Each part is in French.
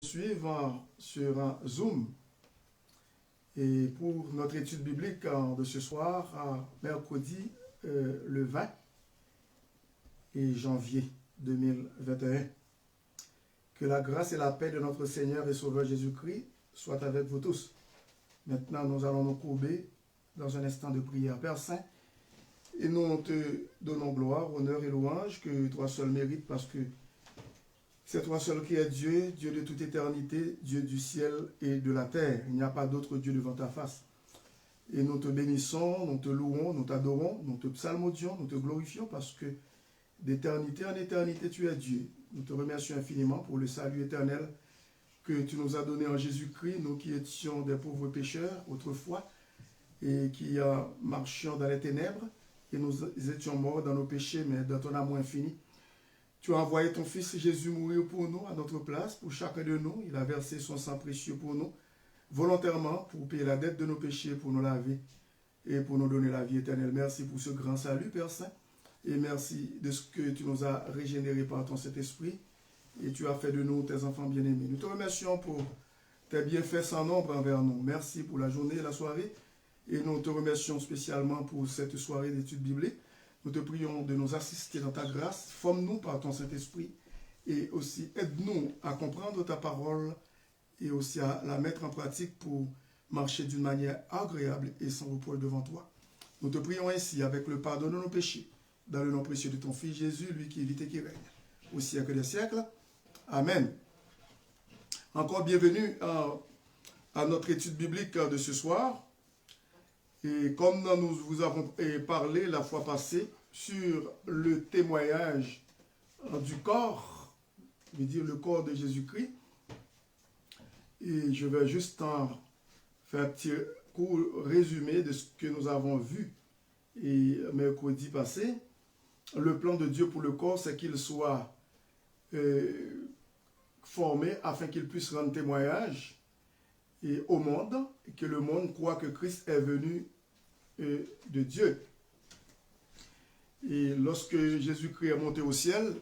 Suivre sur un Zoom et pour notre étude biblique de ce soir, mercredi le 20 et janvier 2021. Que la grâce et la paix de notre Seigneur et Sauveur Jésus-Christ soient avec vous tous. Maintenant, nous allons nous courber dans un instant de prière. Père Saint, et nous te donnons gloire, honneur et louange que toi seul mérites parce que c'est toi seul qui es Dieu, Dieu de toute éternité, Dieu du ciel et de la terre. Il n'y a pas d'autre Dieu devant ta face. Et nous te bénissons, nous te louons, nous t'adorons, nous te psalmodions, nous te glorifions parce que d'éternité en éternité, tu es Dieu. Nous te remercions infiniment pour le salut éternel que tu nous as donné en Jésus-Christ, nous qui étions des pauvres pécheurs autrefois et qui marchions dans les ténèbres et nous étions morts dans nos péchés, mais dans ton amour infini. Tu as envoyé ton Fils Jésus mourir pour nous, à notre place, pour chacun de nous. Il a versé son sang précieux pour nous, volontairement, pour payer la dette de nos péchés, pour nous laver et pour nous donner la vie éternelle. Merci pour ce grand salut, Père Saint. Et merci de ce que tu nous as régénérés par ton Saint-Esprit. Et tu as fait de nous tes enfants bien-aimés. Nous te remercions pour tes bienfaits sans nombre envers nous. Merci pour la journée et la soirée. Et nous te remercions spécialement pour cette soirée d'études bibliques. Nous te prions de nous assister dans ta grâce. Forme-nous par ton Saint-Esprit. Et aussi aide-nous à comprendre ta parole et aussi à la mettre en pratique pour marcher d'une manière agréable et sans reproche devant toi. Nous te prions ainsi avec le pardon de nos péchés. Dans le nom précieux de ton Fils Jésus, lui qui vit et qui règne au siècle des siècles. Amen. Encore bienvenue à notre étude biblique de ce soir. Et comme nous vous avons parlé la fois passée sur le témoignage du corps, je veux dire le corps de Jésus-Christ, et je vais juste faire un petit court résumé de ce que nous avons vu et mercredi passé. Le plan de Dieu pour le corps, c'est qu'il soit formé afin qu'il puisse rendre témoignage au monde, et que le monde croit que Christ est venu de Dieu. Et lorsque Jésus-Christ est monté au ciel,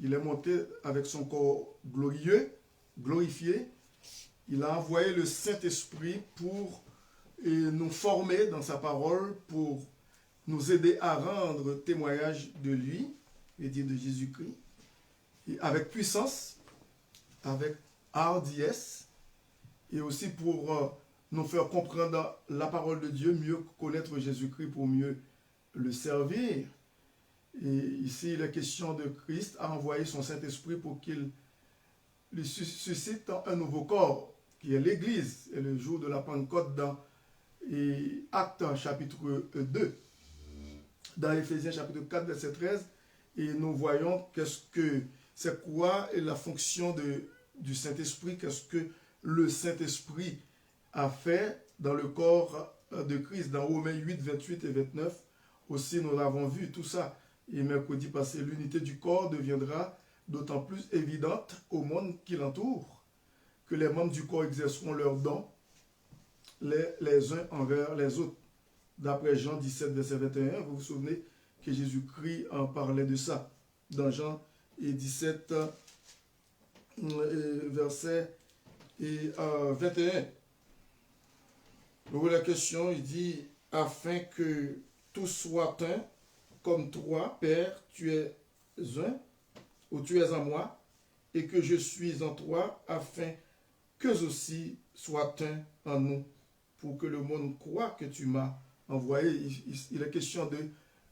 il est monté avec son corps glorieux, glorifié. Il a envoyé le Saint-Esprit pour nous former dans sa parole, pour nous aider à rendre témoignage de lui, et dire de Jésus-Christ, et avec puissance, avec hardiesse, et aussi pour nous faire comprendre la parole de Dieu, mieux connaître Jésus-Christ pour mieux le servir. Et ici, il est question de Christ a envoyé son Saint-Esprit pour qu'il lui suscite un nouveau corps, qui est l'Église, et le jour de la Pentecôte dans Actes chapitre 2, dans Éphésiens chapitre 4, verset 13, et nous voyons c'est quoi la fonction du Saint-Esprit, qu'est-ce que le Saint-Esprit a fait dans le corps de Christ. Dans Romains 8, 28 et 29, aussi nous l'avons vu, tout ça. Et mercredi passé, l'unité du corps deviendra d'autant plus évidente au monde qui l'entoure, que les membres du corps exerceront leurs dons les uns envers les autres. D'après Jean 17, verset 21, vous vous souvenez que Jésus-Christ en parlait de ça. Dans Jean 17, verset 21. Donc la question, il dit, afin que tout soit un, comme toi, Père, tu es un, ou tu es en moi, et que je suis en toi, afin qu'eux aussi soient un en nous, pour que le monde croie que tu m'as envoyé. Il est question de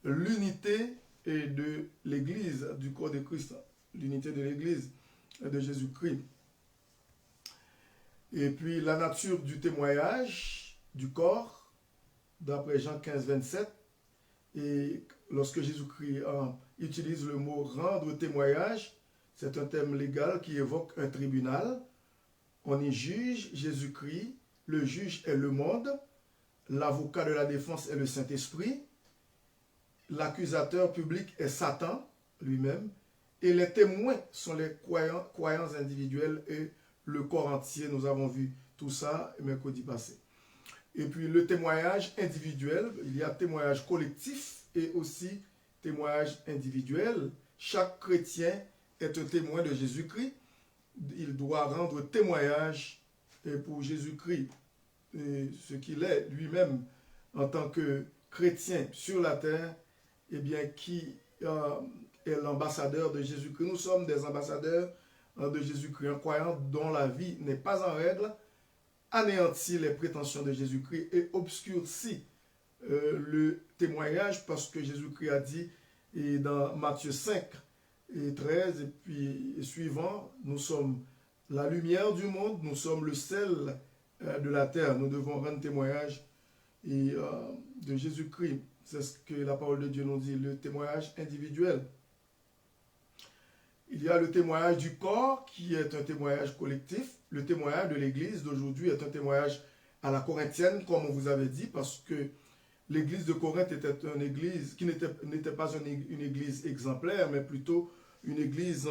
l'unité et de l'Église, du corps de Christ, l'unité de l'Église de Jésus-Christ. Et puis la nature du témoignage du corps, d'après Jean 15, 27, et lorsque Jésus-Christ utilise le mot rendre témoignage, c'est un terme légal qui évoque un tribunal. On y juge Jésus-Christ, le juge est le monde, l'avocat de la défense est le Saint-Esprit, l'accusateur public est Satan lui-même, et les témoins sont les croyants individuels et le corps entier. Nous avons vu tout ça mercredi passé. Et puis le témoignage individuel, il y a témoignage collectif et aussi témoignage individuel. Chaque chrétien est un témoin de Jésus-Christ. il doit rendre témoignage pour Jésus-Christ, ce qu'il est lui-même en tant que chrétien sur la terre, eh bien, qui est l'ambassadeur de Jésus-Christ. Nous sommes des ambassadeurs de Jésus-Christ, un croyant dont la vie n'est pas en règle, anéantit les prétentions de Jésus-Christ et obscurcit le témoignage, parce que Jésus-Christ a dit, et dans Matthieu 5 et 13 et puis suivant, nous sommes la lumière du monde, nous sommes le sel de la terre. Nous devons rendre témoignage de Jésus-Christ. C'est ce que la parole de Dieu nous dit, le témoignage individuel. Il y a le témoignage du corps qui est un témoignage collectif. Le témoignage de l'Église d'aujourd'hui est un témoignage à la corinthienne, comme on vous avait dit, parce que l'Église de Corinthe était une église qui n'était pas une église exemplaire, mais plutôt une église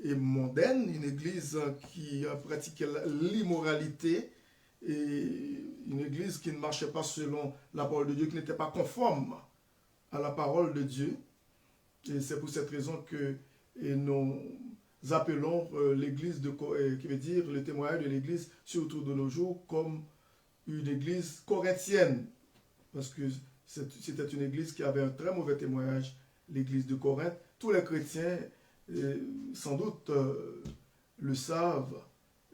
mondaine, une église qui pratiquait l'immoralité, et une église qui ne marchait pas selon la parole de Dieu, qui n'était pas conforme à la parole de Dieu. Et c'est pour cette raison que nous appelons l'église qui veut dire le témoignage de l'église, surtout de nos jours, comme une église corinthienne. Parce que c'était une église qui avait un très mauvais témoignage, l'église de Corinthe. Tous les chrétiens, sans doute, le savent,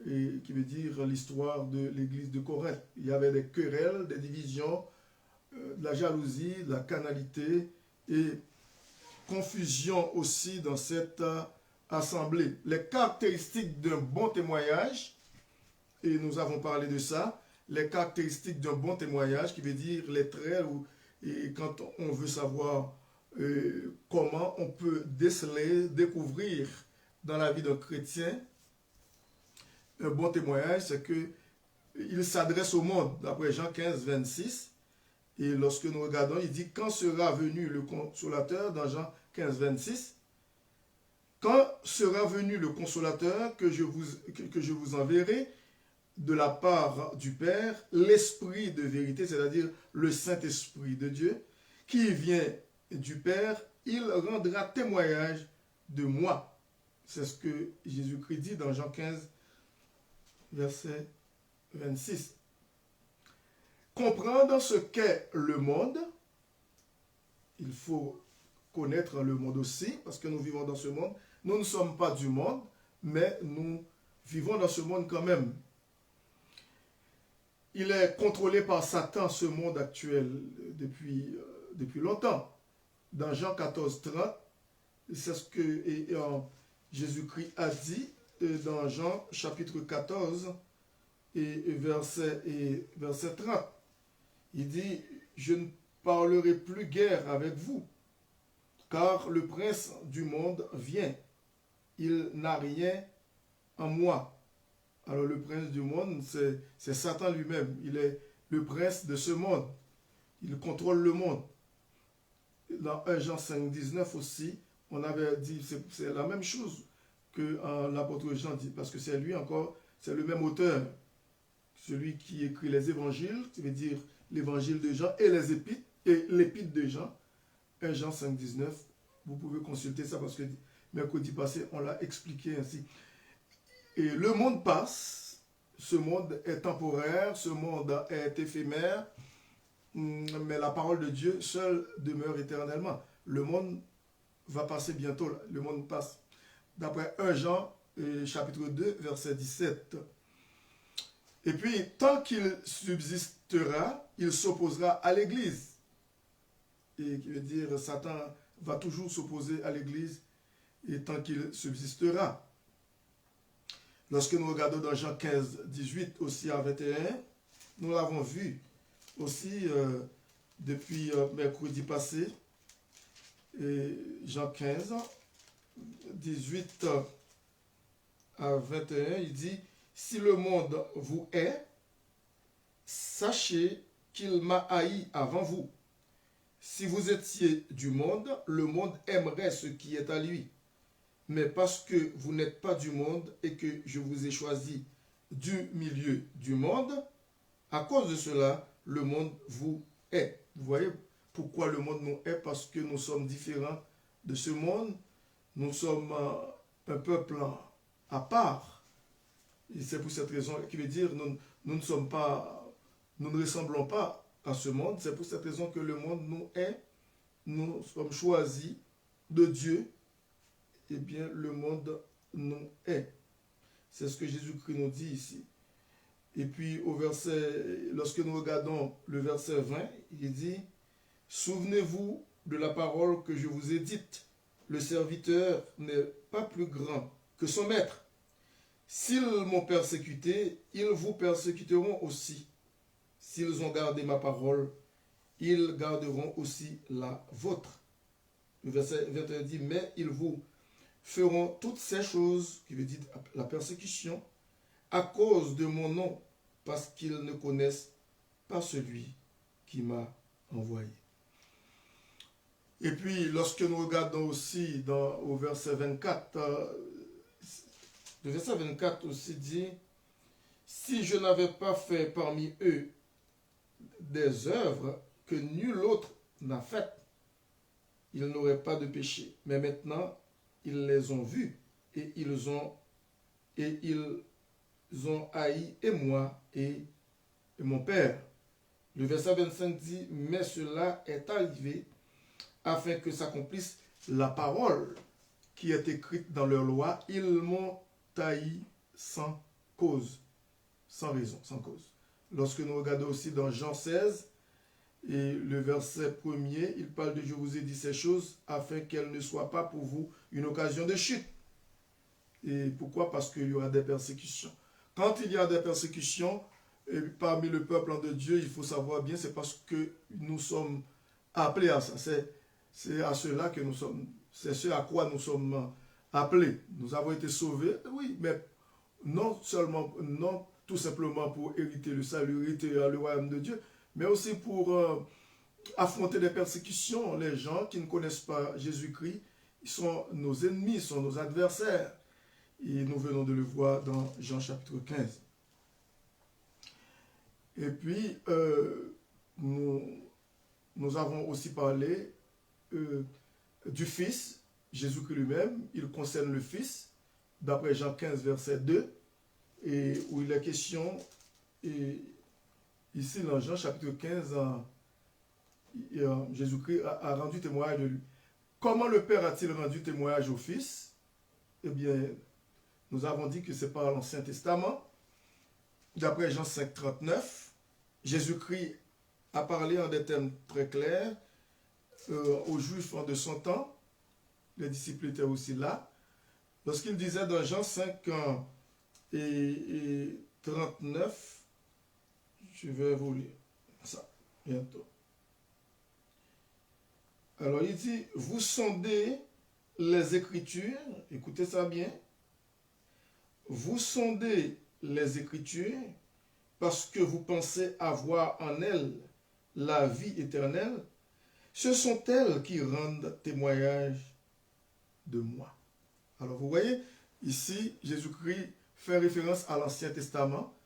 et qui veut dire l'histoire de l'église de Corinthe. Il y avait des querelles, des divisions, de la jalousie, de la carnalité et confusion aussi dans cette assemblée. Les caractéristiques d'un bon témoignage, et nous avons parlé de ça, les caractéristiques d'un bon témoignage, qui veut dire les traits, et quand on veut savoir comment on peut déceler, découvrir dans la vie d'un chrétien un bon témoignage, c'est qu'il s'adresse au monde, d'après Jean 15, 26, et lorsque nous regardons, il dit, quand sera venu le consolateur, dans Jean 15, 26, quand sera venu le consolateur que je vous enverrai, de la part du Père, l'Esprit de vérité, c'est-à-dire le Saint-Esprit de Dieu, qui vient du Père, il rendra témoignage de moi. C'est ce que Jésus-Christ dit dans Jean 15, verset 26. Comprendre ce qu'est le monde, il faut connaître le monde aussi, parce que nous vivons dans ce monde. Nous ne sommes pas du monde, mais nous vivons dans ce monde quand même. Il est contrôlé par Satan, ce monde actuel, depuis longtemps. Dans Jean 14, 30, c'est ce que Jésus-Christ a dit dans Jean chapitre 14 et verset 30. Il dit, je ne parlerai plus guère avec vous, car le prince du monde vient. Il n'a rien en moi. Alors le prince du monde, c'est Satan lui-même. Il est le prince de ce monde. Il contrôle le monde. Dans 1 Jean 5, 19 aussi, on avait dit, c'est la même chose que l'apôtre Jean dit, parce que c'est lui encore, c'est le même auteur, celui qui écrit les évangiles, qui veut dire l'évangile de Jean et les épîtres, et l'épître de Jean, 1 Jean 5, 19. Vous pouvez consulter ça parce que mercredi passé, on l'a expliqué ainsi. Et le monde passe, ce monde est temporaire, ce monde est éphémère, mais la parole de Dieu seule demeure éternellement. Le monde va passer bientôt, le monde passe. D'après 1 Jean, chapitre 2, verset 17. Et puis, tant qu'il subsistera, il s'opposera à l'Église. Et qui veut dire, Satan va toujours s'opposer à l'Église, et tant qu'il subsistera. Lorsque nous regardons dans Jean 15, 18 aussi à 21, nous l'avons vu aussi depuis mercredi passé. Et Jean 15, 18 à 21, il dit, si le monde vous hait, sachez qu'il m'a haï avant vous. Si vous étiez du monde, le monde aimerait ce qui est à lui. Mais parce que vous n'êtes pas du monde et que je vous ai choisi du milieu du monde, à cause de cela, le monde vous hait. Vous voyez pourquoi le monde nous hait? Parce que nous sommes différents de ce monde. Nous sommes un peuple à part. Et c'est pour cette raison qui veut dire nous ne sommes pas, nous ne ressemblons pas à ce monde. C'est pour cette raison que le monde nous est, nous sommes choisis de Dieu. Eh bien, le monde nous est. C'est ce que Jésus-Christ nous dit ici. Et puis, lorsque nous regardons le verset 20, il dit, souvenez-vous de la parole que je vous ai dite. Le serviteur n'est pas plus grand que son maître. S'ils m'ont persécuté, ils vous persécuteront aussi. S'ils ont gardé ma parole, ils garderont aussi la vôtre. Le verset 21 dit, mais ils vous feront toutes ces choses, qui veut dire la persécution, à cause de mon nom, parce qu'ils ne connaissent pas celui qui m'a envoyé. Et puis, lorsque nous regardons aussi au verset 24, le verset 24 aussi dit, si je n'avais pas fait parmi eux des œuvres que nul autre n'a faites, ils n'auraient pas de péché. Mais maintenant, ils les ont vus et ils ont haï et moi et mon Père. Le verset 25 dit, mais cela est arrivé afin que s'accomplisse la parole qui est écrite dans leur loi. Ils m'ont haï sans cause, sans raison, sans cause. Lorsque nous regardons aussi dans Jean 16, et le verset 1er, il parle de « Je vous ai dit ces choses afin qu'elles ne soient pas pour vous une occasion de chute ». Et pourquoi? Parce qu'il y aura des persécutions. Quand il y a des persécutions parmi le peuple de Dieu, il faut savoir bien, c'est parce que nous sommes appelés à ça. C'est à cela que nous sommes, c'est ce à quoi nous sommes appelés. Nous avons été sauvés, oui, mais non tout simplement pour hériter le salut, hériter le royaume de Dieu, mais aussi pour affronter des persécutions. Les gens qui ne connaissent pas Jésus-Christ, ils sont nos ennemis, ils sont nos adversaires. Et nous venons de le voir dans Jean chapitre 15. Et puis, nous avons aussi parlé du Fils, Jésus-Christ lui-même. Il concerne le Fils, d'après Jean 15, verset 2, et où il est question, et ici dans Jean chapitre 15, Jésus-Christ a rendu témoignage de lui. Comment le Père a-t-il rendu témoignage au Fils? Eh bien, nous avons dit que c'est par l'Ancien Testament. D'après Jean 5, 39, Jésus-Christ a parlé en des termes très clairs aux Juifs de son temps. Les disciples étaient aussi là. Lorsqu'il disait dans Jean 5 et 39, je vais vous lire ça bientôt. Alors il dit, vous sondez les Écritures, écoutez ça bien, vous sondez les Écritures parce que vous pensez avoir en elles la vie éternelle. Ce sont elles qui rendent témoignage de moi. Alors vous voyez, ici, Jésus-Christ fait référence à l'Ancien Testament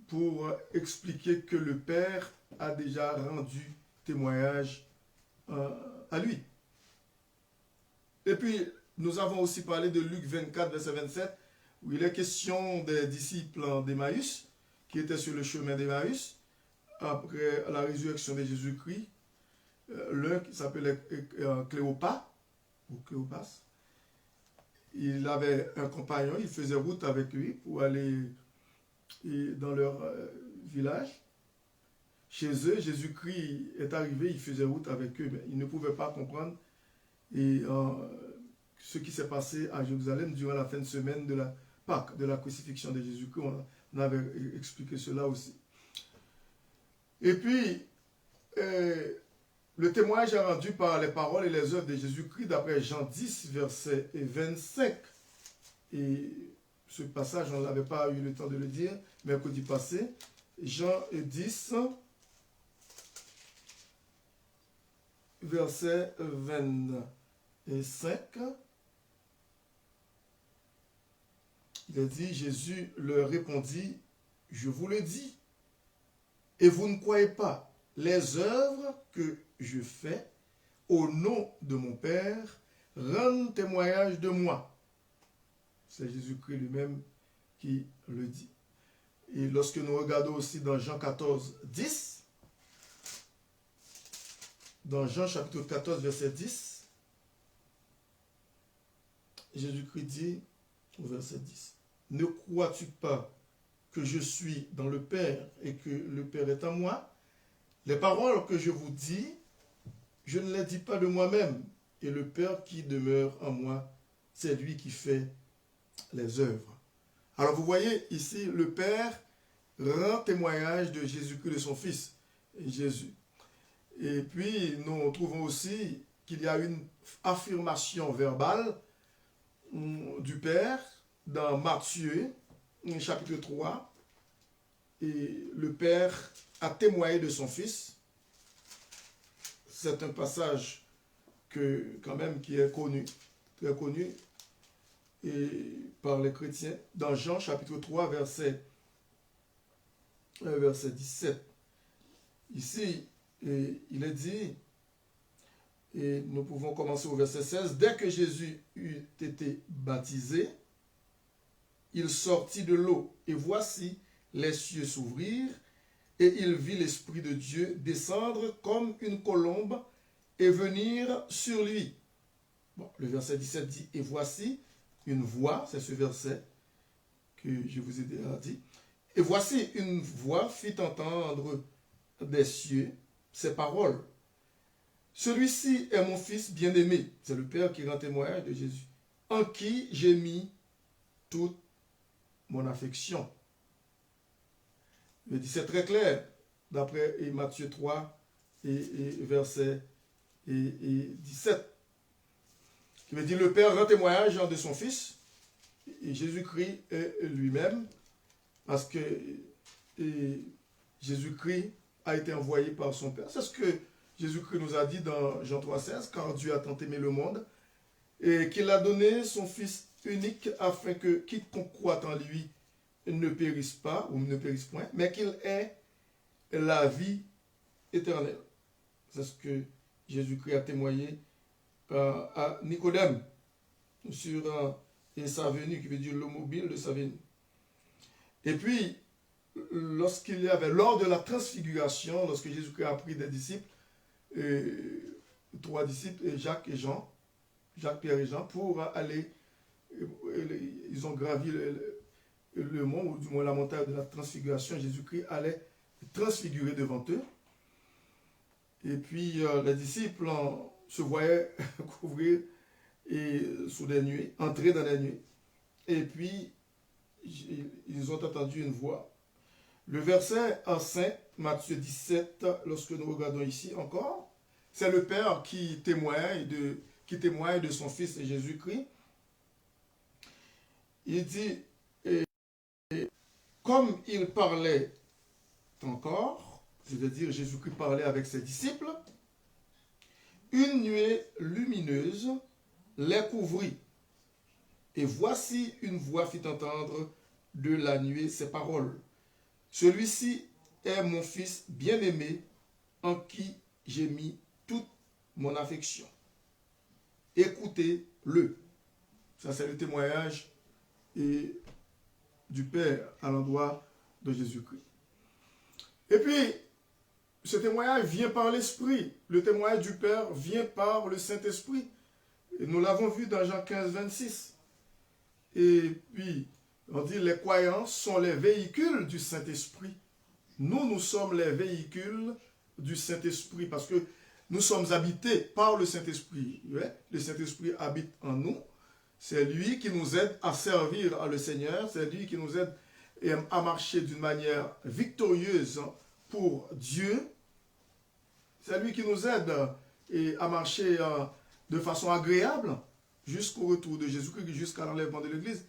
pour expliquer que le Père a déjà rendu témoignage à lui. Et puis, nous avons aussi parlé de Luc 24, verset 27, où il est question des disciples d'Emmaüs, qui étaient sur le chemin d'Emmaüs, après la résurrection de Jésus-Christ. L'un qui s'appelait Cléopas, ou Cléopas, il avait un compagnon, il faisait route avec lui pour aller dans leur village. Chez eux, Jésus-Christ est arrivé, il faisait route avec eux, mais ils ne pouvaient pas comprendre ce qui s'est passé à Jérusalem durant la fin de semaine de la Pâque, de la crucifixion de Jésus-Christ. On avait expliqué cela aussi. Et puis, le témoignage est rendu par les paroles et les œuvres de Jésus-Christ d'après Jean 10, verset 25. Et ce passage, on n'avait pas eu le temps de le dire mercredi passé. Jean 10, verset 25. Il a dit, Jésus leur répondit, je vous le dis, et vous ne croyez pas. Les œuvres que je fais au nom de mon Père rendent témoignage de moi. C'est Jésus-Christ lui-même qui le dit. Et lorsque nous regardons aussi dans Jean 14, 10, dans Jean chapitre 14, verset 10, Jésus-Christ dit, au verset 10, « Ne crois-tu pas que je suis dans le Père et que le Père est en moi? Les paroles que je vous dis, je ne les dis pas de moi-même, et le Père qui demeure en moi, c'est lui qui fait les œuvres. » Alors vous voyez ici, le Père rend témoignage de Jésus-Christ, de son Fils, Jésus. Et puis, nous trouvons aussi qu'il y a une affirmation verbale du Père dans Matthieu, chapitre 3. Et le Père a témoigné de son Fils. C'est un passage quand même qui est connu, très connu et par les chrétiens. Dans Jean chapitre 3, verset 17. Ici, il est dit, et nous pouvons commencer au verset 16, « Dès que Jésus eut été baptisé, il sortit de l'eau, et voici les cieux s'ouvrirent, et il vit l'Esprit de Dieu descendre comme une colombe et venir sur lui. » Bon, le verset 17 dit, « Et voici une voix », c'est ce verset que je vous ai déjà dit, « Et voici une voix fit entendre des cieux ces paroles. Celui-ci est mon Fils bien-aimé. » C'est le Père qui rend témoignage de Jésus. « En qui j'ai mis toute mon affection. » Il dit, c'est très clair, d'après Matthieu 3 et verset 17. Qui veut dire, le Père rend témoignage de son Fils, et Jésus-Christ est lui-même, parce que Jésus-Christ a été envoyé par son Père. C'est ce que Jésus-Christ nous a dit dans Jean 3,16, « Car Dieu a tant aimé le monde, et qu'il a donné son Fils unique, afin que quiconque croit en lui ne périsse pas, ou ne périsse point, mais qu'il ait la vie éternelle. » C'est ce que Jésus-Christ a témoigné à Nicodème sur sa venue, qui veut dire le mobile de sa venue. Et puis, lorsqu'il y avait, lors de la transfiguration, lorsque Jésus-Christ a pris des disciples, 3 disciples, Jacques et Jean, Jacques, Pierre et Jean, pour aller, ils ont gravi le mont, ou du moins la montagne de la transfiguration. Jésus-Christ allait transfigurer devant eux. Et puis les disciples se voyaient couvrir sous des nuées, entrer dans les nuées. Et puis ils ont entendu une voix. Le verset en 5, Matthieu 17, lorsque nous regardons ici encore, c'est le Père qui témoigne de son Fils Jésus-Christ. Il dit, comme il parlait encore, c'est-à-dire Jésus-Christ parlait avec ses disciples, une nuée lumineuse les couvrit. Et voici une voix fit entendre de la nuée ces paroles. Celui-ci est mon Fils bien-aimé, en qui j'ai mis toute mon affection. Écoutez-le. Ça, c'est le témoignage du Père à l'endroit de Jésus-Christ. Et puis, ce témoignage vient par l'Esprit. Le témoignage du Père vient par le Saint-Esprit. Et nous l'avons vu dans Jean 15, 26. Et puis, on dit, les croyants sont les véhicules du Saint-Esprit. Nous sommes les véhicules du Saint-Esprit parce que nous sommes habités par le Saint-Esprit. Le Saint-Esprit habite en nous. C'est lui qui nous aide à servir le Seigneur. C'est lui qui nous aide à marcher d'une manière victorieuse pour Dieu. C'est lui qui nous aide à marcher de façon agréable jusqu'au retour de Jésus-Christ, jusqu'à l'enlèvement de l'Église.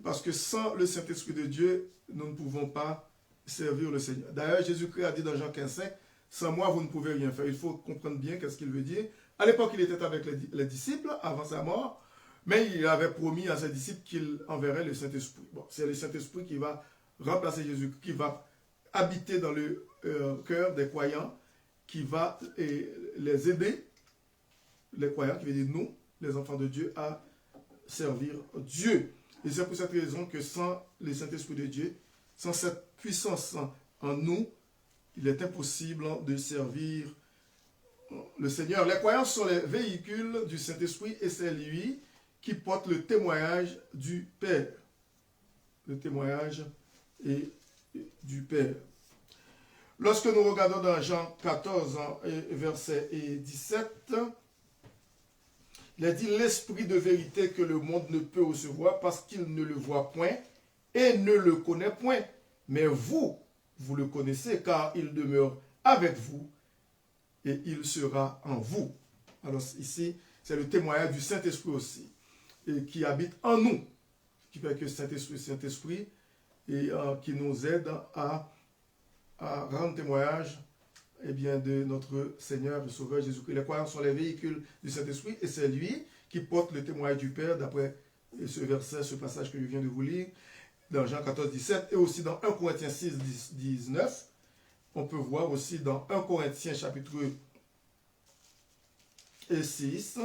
Parce que sans le Saint-Esprit de Dieu, nous ne pouvons pas servir le Seigneur. D'ailleurs, Jésus-Christ a dit dans Jean 15,5, « Sans moi, vous ne pouvez rien faire. » Il faut comprendre bien qu'est-ce qu'il veut dire. À l'époque, il était avec les disciples, avant sa mort, mais il avait promis à ses disciples qu'il enverrait le Saint-Esprit. Bon, c'est le Saint-Esprit qui va remplacer Jésus, qui va habiter dans le cœur des croyants, qui va les aider, les croyants, qui veut dire nous, les enfants de Dieu, à servir Dieu. Et c'est pour cette raison que sans le Saint-Esprit de Dieu, sans cette puissance en nous, il est impossible de servir le Seigneur. Les croyants sont les véhicules du Saint-Esprit et c'est lui qui porte le témoignage du Père. Le témoignage du Père. Lorsque nous regardons dans Jean 14, verset 17, il a dit « L'Esprit de vérité que le monde ne peut recevoir parce qu'il ne le voit point et ne le connaît point. Mais vous, vous le connaissez car il demeure avec vous et il sera en vous. » Alors ici, c'est le témoignage du Saint-Esprit aussi, et qui habite en nous, qui fait que Saint-Esprit, et qui nous aide à rendre témoignage de notre Seigneur et Sauveur Jésus-Christ. Les croyants sont les véhicules du Saint-Esprit et c'est lui qui porte le témoignage du Père, d'après ce verset, ce passage que je viens de vous lire, dans Jean 14, 17, et aussi dans 1 Corinthiens 6, 19. On peut voir aussi dans 1 Corinthiens chapitre 6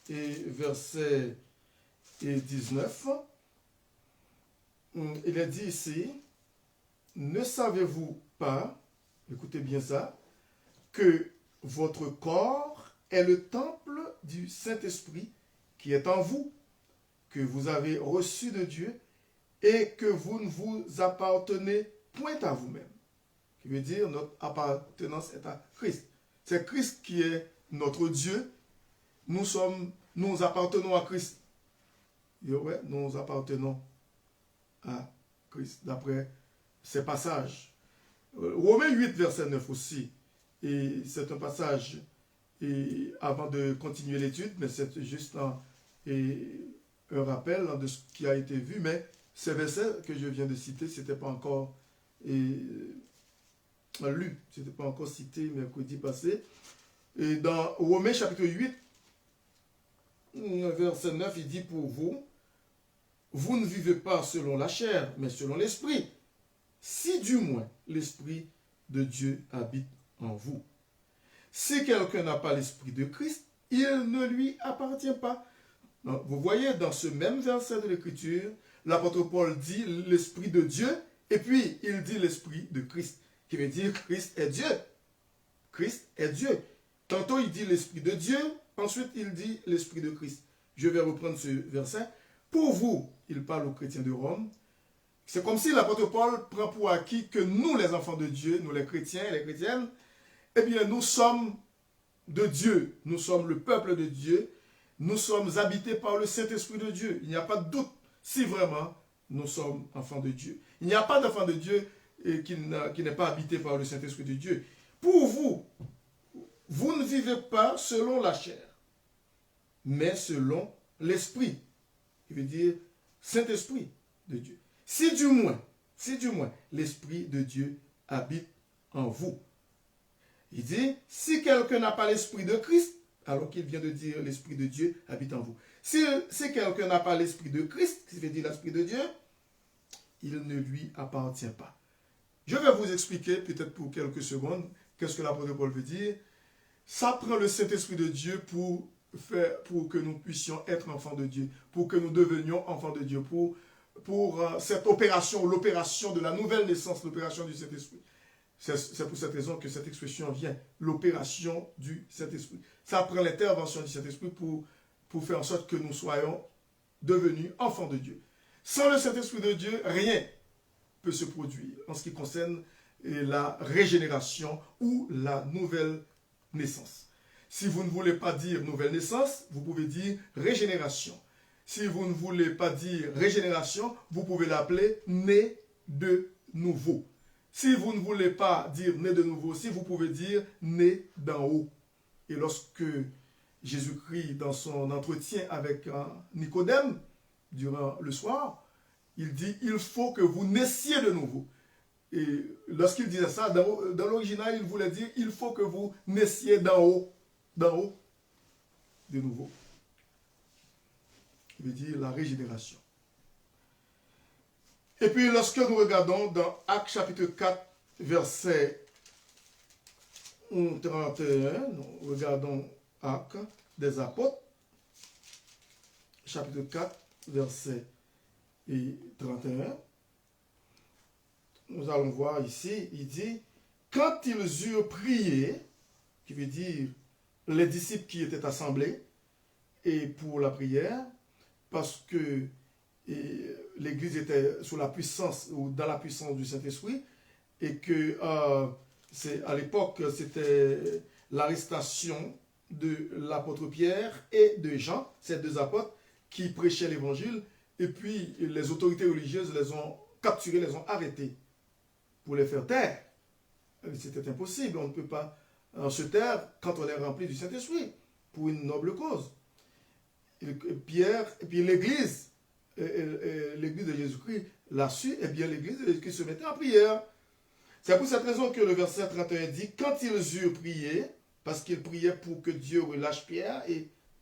et verset 19. Il est dit ici, ne savez-vous pas, écoutez bien ça, que votre corps est le temple du Saint-Esprit qui est en vous, que vous avez reçu de Dieu et que vous ne vous appartenez point à vous-même. Qui veut dire notre appartenance est à Christ. C'est Christ qui est notre Dieu. Nous appartenons à Christ. Et ouais, nous appartenons à Christ, d'après ces passages. Romains 8, verset 9 aussi. Et c'est un passage, et avant de continuer l'étude, mais c'est juste un rappel de ce qui a été vu. Mais ces versets que je viens de citer, ce n'était pas encore lu. Ce n'était pas encore cité mercredi passé. Et dans Romains chapitre 8, verset 9, il dit pour vous, vous ne vivez pas selon la chair, mais selon l'esprit. Si du moins l'esprit de Dieu habite en vous. Si quelqu'un n'a pas l'esprit de Christ, il ne lui appartient pas. Donc, vous voyez, dans ce même verset de l'Écriture, l'apôtre Paul dit l'esprit de Dieu, et puis il dit l'esprit de Christ, qui veut dire Christ est Dieu. Christ est Dieu. Tantôt il dit l'esprit de Dieu, ensuite il dit l'esprit de Christ. Je vais reprendre ce verset. Pour vous, il parle aux chrétiens de Rome. C'est comme si l'apôtre Paul prend pour acquis que nous, les enfants de Dieu, nous les chrétiens et les chrétiennes, eh bien, nous sommes de Dieu. Nous sommes le peuple de Dieu. Nous sommes habités par le Saint-Esprit de Dieu. Il n'y a pas de doute si vraiment nous sommes enfants de Dieu. Il n'y a pas d'enfant de Dieu qui n'est pas habité par le Saint-Esprit de Dieu. Pour vous, vous ne vivez pas selon la chair, mais selon l'Esprit. Il veut dire Saint-Esprit de Dieu. Si du moins, l'Esprit de Dieu habite en vous. Il dit, si quelqu'un n'a pas l'Esprit de Christ, alors qu'il vient de dire l'Esprit de Dieu habite en vous. Si quelqu'un n'a pas l'Esprit de Christ, qui veut dire l'Esprit de Dieu, il ne lui appartient pas. Je vais vous expliquer, peut-être pour quelques secondes, qu'est-ce que l'apôtre Paul veut dire. Ça prend le Saint-Esprit de Dieu pour que nous puissions être enfants de Dieu, pour que nous devenions enfants de Dieu, pour cette opération, l'opération de la nouvelle naissance, l'opération du Saint-Esprit. C'est pour cette raison que cette expression vient, l'opération du Saint-Esprit. Ça prend l'intervention du Saint-Esprit pour faire en sorte que nous soyons devenus enfants de Dieu. Sans le Saint-Esprit de Dieu, rien peut se produire en ce qui concerne la régénération ou la nouvelle naissance. Si vous ne voulez pas dire nouvelle naissance, vous pouvez dire régénération. Si vous ne voulez pas dire régénération, vous pouvez l'appeler né de nouveau. Si vous ne voulez pas dire né de nouveau aussi, vous pouvez dire né d'en haut. Et lorsque Jésus-Christ, dans son entretien avec Nicodème, durant le soir, il dit, il faut que vous naissiez de nouveau. Et lorsqu'il disait ça, dans l'original, il voulait dire, il faut que vous naissiez d'en haut, de nouveau. Il veut dire la régénération. Et puis, lorsque nous regardons dans Actes chapitre 4, verset 31, nous regardons Actes des Apôtres, chapitre 4, verset et 31, nous allons voir ici, il dit, quand ils eurent prié, qui veut dire les disciples qui étaient assemblés, et pour la prière, parce que l'Église était sous la puissance, ou dans la puissance du Saint-Esprit, et que à l'époque, c'était l'arrestation de l'apôtre Pierre et de Jean, ces deux apôtres, qui prêchaient l'évangile, et puis les autorités religieuses les ont capturés, les ont arrêtés pour les faire taire. C'était impossible, on ne peut pas se taire quand on est rempli du Saint-Esprit, pour une noble cause. Pierre, et puis l'Église de Jésus-Christ l'a su, et bien l'Église qui se mettait en prière. C'est pour cette raison que le verset 31 dit, quand ils eurent prié, parce qu'ils priaient pour que Dieu relâche Pierre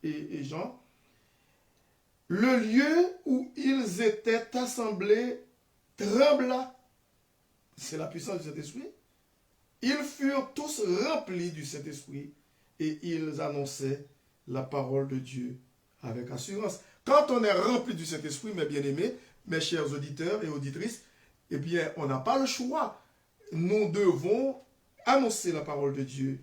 et Jean, le lieu où ils étaient assemblés trembla. C'est la puissance du Saint-Esprit. Ils furent tous remplis du Saint-Esprit et ils annonçaient la parole de Dieu avec assurance. Quand on est rempli du Saint-Esprit, mes bien-aimés, mes chers auditeurs et auditrices, eh bien, on n'a pas le choix. Nous devons annoncer la parole de Dieu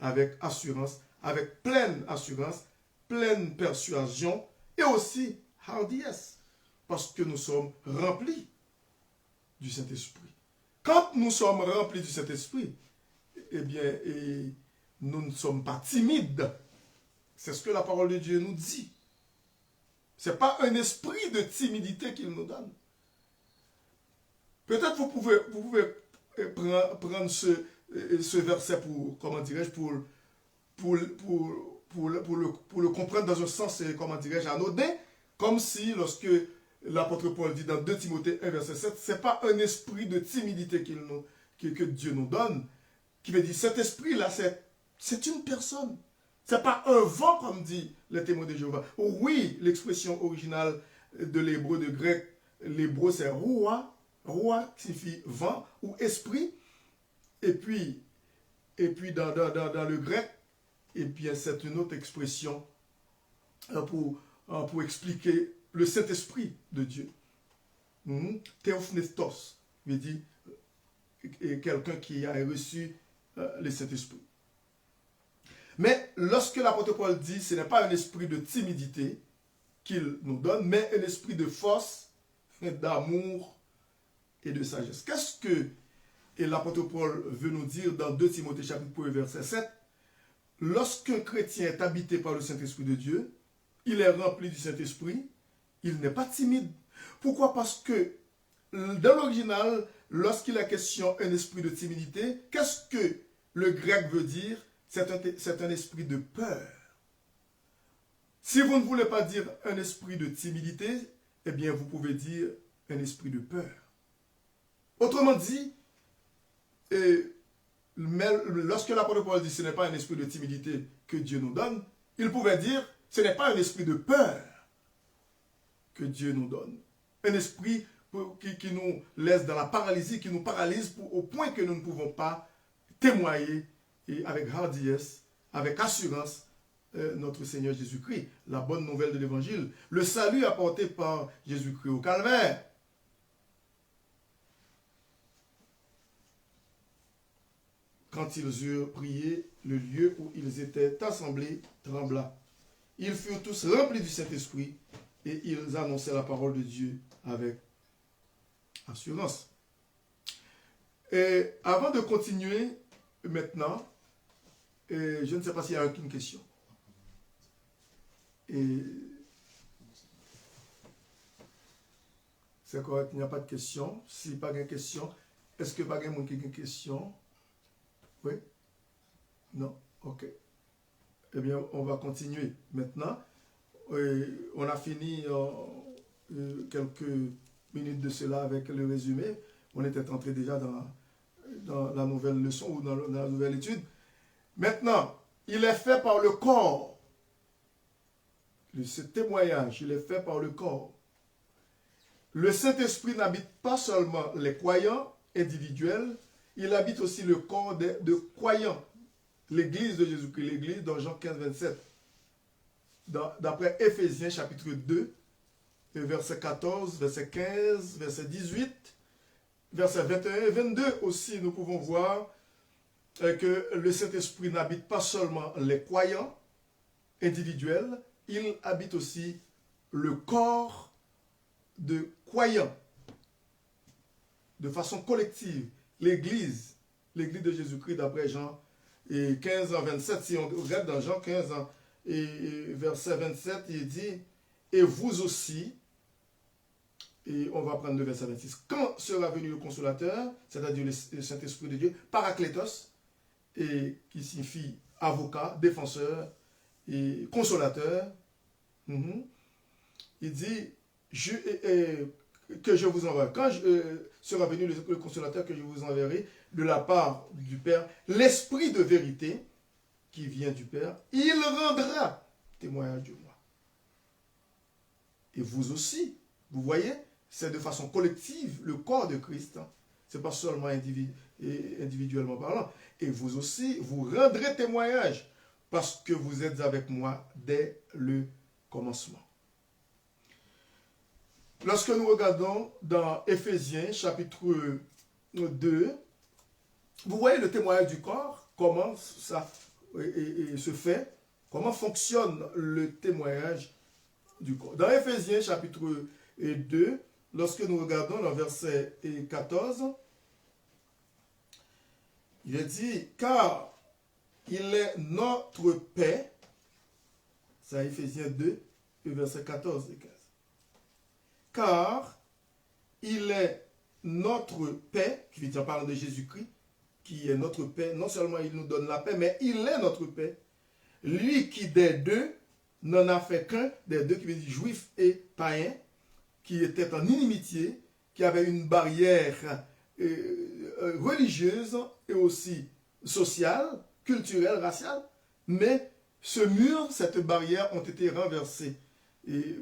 avec assurance, avec pleine assurance, pleine persuasion et aussi hardiesse, parce que nous sommes remplis du Saint-Esprit. Quand nous sommes remplis du Saint-Esprit, eh bien, nous ne sommes pas timides. C'est ce que la parole de Dieu nous dit. Ce n'est pas un esprit de timidité qu'il nous donne. Peut-être vous pouvez prendre ce verset pour, comment dirais-je, pour le comprendre dans un sens, comment dirais-je, anodin, comme si lorsque l'apôtre Paul dit dans 2 Timothée 1, verset 7, ce n'est pas un esprit de timidité que Dieu nous donne, qui veut dire cet esprit-là, c'est une personne. Ce n'est pas un vent, comme dit le témoin de Jéhovah. Oui, l'expression originale de l'hébreu, de grec, l'hébreu, c'est roua. Roua signifie vent ou esprit. Et puis dans le grec, eh bien, c'est une autre expression pour expliquer le Saint-Esprit de Dieu. Théopnestos, veut dire quelqu'un qui a reçu le Saint-Esprit. Mais lorsque l'apôtre Paul dit, ce n'est pas un esprit de timidité qu'il nous donne, mais un esprit de force, d'amour et de sagesse. Qu'est-ce que l'apôtre Paul veut nous dire dans 2 Timothée chapitre 1, verset 7? Lorsqu'un chrétien est habité par le Saint-Esprit de Dieu, il est rempli du Saint-Esprit, il n'est pas timide. Pourquoi? Parce que dans l'original, lorsqu'il est question d'un esprit de timidité, qu'est-ce que le grec veut dire? C'est un esprit de peur. Si vous ne voulez pas dire un esprit de timidité, eh bien vous pouvez dire un esprit de peur. Autrement dit, lorsque l'apôtre Paul dit ce n'est pas un esprit de timidité que Dieu nous donne, il pouvait dire ce n'est pas un esprit de peur que Dieu nous donne. Un esprit qui nous laisse dans la paralysie, qui nous paralyse au point que nous ne pouvons pas témoigner et avec hardiesse, avec assurance, notre Seigneur Jésus-Christ, la bonne nouvelle de l'Évangile, le salut apporté par Jésus-Christ au calvaire. Quand ils eurent prié, le lieu où ils étaient assemblés trembla. Ils furent tous remplis du Saint-Esprit et ils annonçaient la parole de Dieu avec assurance. Et avant de continuer maintenant, je ne sais pas s'il y a aucune question. C'est correct, il n'y a pas de question. Si pas de question, est-ce que pas de monde qui a une question? Oui? Non? Ok. Eh bien, on va continuer maintenant. On a fini quelques minutes de cela avec le résumé. On était entré déjà dans la nouvelle leçon ou dans la nouvelle étude. Maintenant, il est fait par le corps. Ce témoignage, il est fait par le corps. Le Saint-Esprit n'habite pas seulement les croyants individuels, il habite aussi le corps de croyants. L'Église de Jésus-Christ, l'Église dans Jean 15, 27. D'après Éphésiens chapitre 2, verset 14, verset 15, verset 18, verset 21 et 22 aussi, nous pouvons voir que le Saint-Esprit n'habite pas seulement les croyants individuels, il habite aussi le corps de croyants de façon collective, l'Église de Jésus-Christ d'après Jean 15 en 27. Si on regarde dans Jean 15 et verset 27, il dit « Et vous aussi », et on va prendre le verset 26, « Quand sera venu le consolateur, c'est-à-dire le Saint-Esprit de Dieu, Paraclétos, et qui signifie avocat, défenseur et consolateur, il dit que je vous enverrai. Quand sera venu le consolateur que je vous enverrai de la part du Père, l'Esprit de vérité qui vient du Père, il rendra témoignage de moi. Et vous aussi, vous voyez, c'est de façon collective le corps de Christ. Ce n'est pas seulement individuellement parlant. Et vous aussi, vous rendrez témoignage parce que vous êtes avec moi dès le commencement. Lorsque nous regardons dans Éphésiens chapitre 2, vous voyez le témoignage du corps, comment ça se fait, comment fonctionne le témoignage du corps. Dans Éphésiens chapitre 2, lorsque nous regardons dans verset 14, il est dit, car il est notre paix, c'est Éphésiens 2, verset 14 et 15. Car il est notre paix, qui veut dire parler de Jésus-Christ, qui est notre paix. Non seulement il nous donne la paix, mais il est notre paix. Lui qui des deux n'en a fait qu'un, des deux qui veut dire juif et païen, qui était en inimitié, qui avait une barrière religieuse et aussi sociale, culturelle, raciale, mais ce mur, cette barrière ont été renversées. Et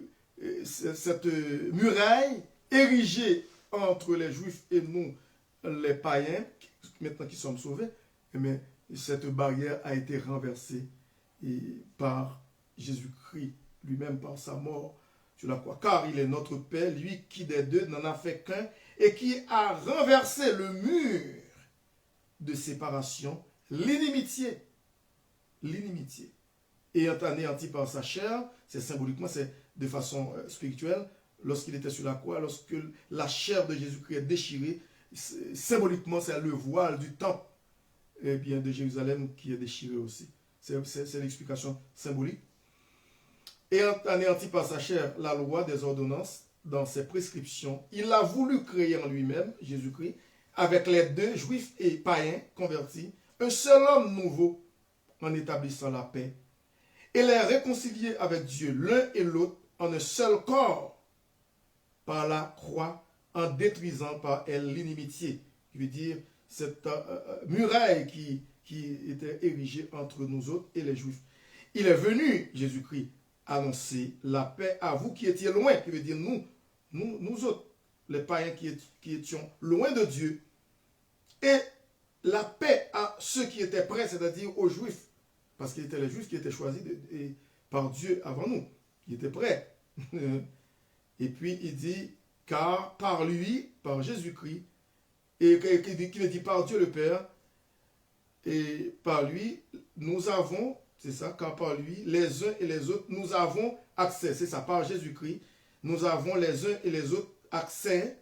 cette muraille érigée entre les Juifs et nous, les païens, maintenant qui sommes sauvés, mais cette barrière a été renversée par Jésus-Christ lui-même, par sa mort sur la croix. Car il est notre paix, lui qui des deux n'en a fait qu'un, et qui a renversé le mur de séparation, l'inimitié. L'inimitié. Et anéanti par sa chair, c'est symboliquement, c'est de façon spirituelle, lorsqu'il était sur la croix, lorsque la chair de Jésus-Christ est déchirée, symboliquement, c'est le voile du temple de Jérusalem qui est déchiré aussi. C'est l'explication symbolique. Et anéanti par sa chair la loi des ordonnances dans ses prescriptions, il a voulu créer en lui-même, Jésus-Christ, avec les deux, juifs et païens convertis, un seul homme nouveau en établissant la paix et les réconcilier avec Dieu l'un et l'autre en un seul corps par la croix, en détruisant par elle l'inimitié, qui veut dire cette muraille qui était érigée entre nous autres et les Juifs. Il est venu, Jésus-Christ, annoncer la paix à vous qui étiez loin, qui veut dire nous autres, les païens qui étions loin de Dieu, et la paix à ceux qui étaient prêts, c'est-à-dire aux Juifs, parce qu'il était les Juifs qui étaient choisis par Dieu avant nous, qui étaient prêts. Et puis il dit, car par lui, par Jésus-Christ, et qui veut dire par Dieu le Père, et par lui, nous avons, c'est ça, car par lui, les uns et les autres, nous avons accès, c'est ça, par Jésus-Christ, nous avons les uns et les autres accès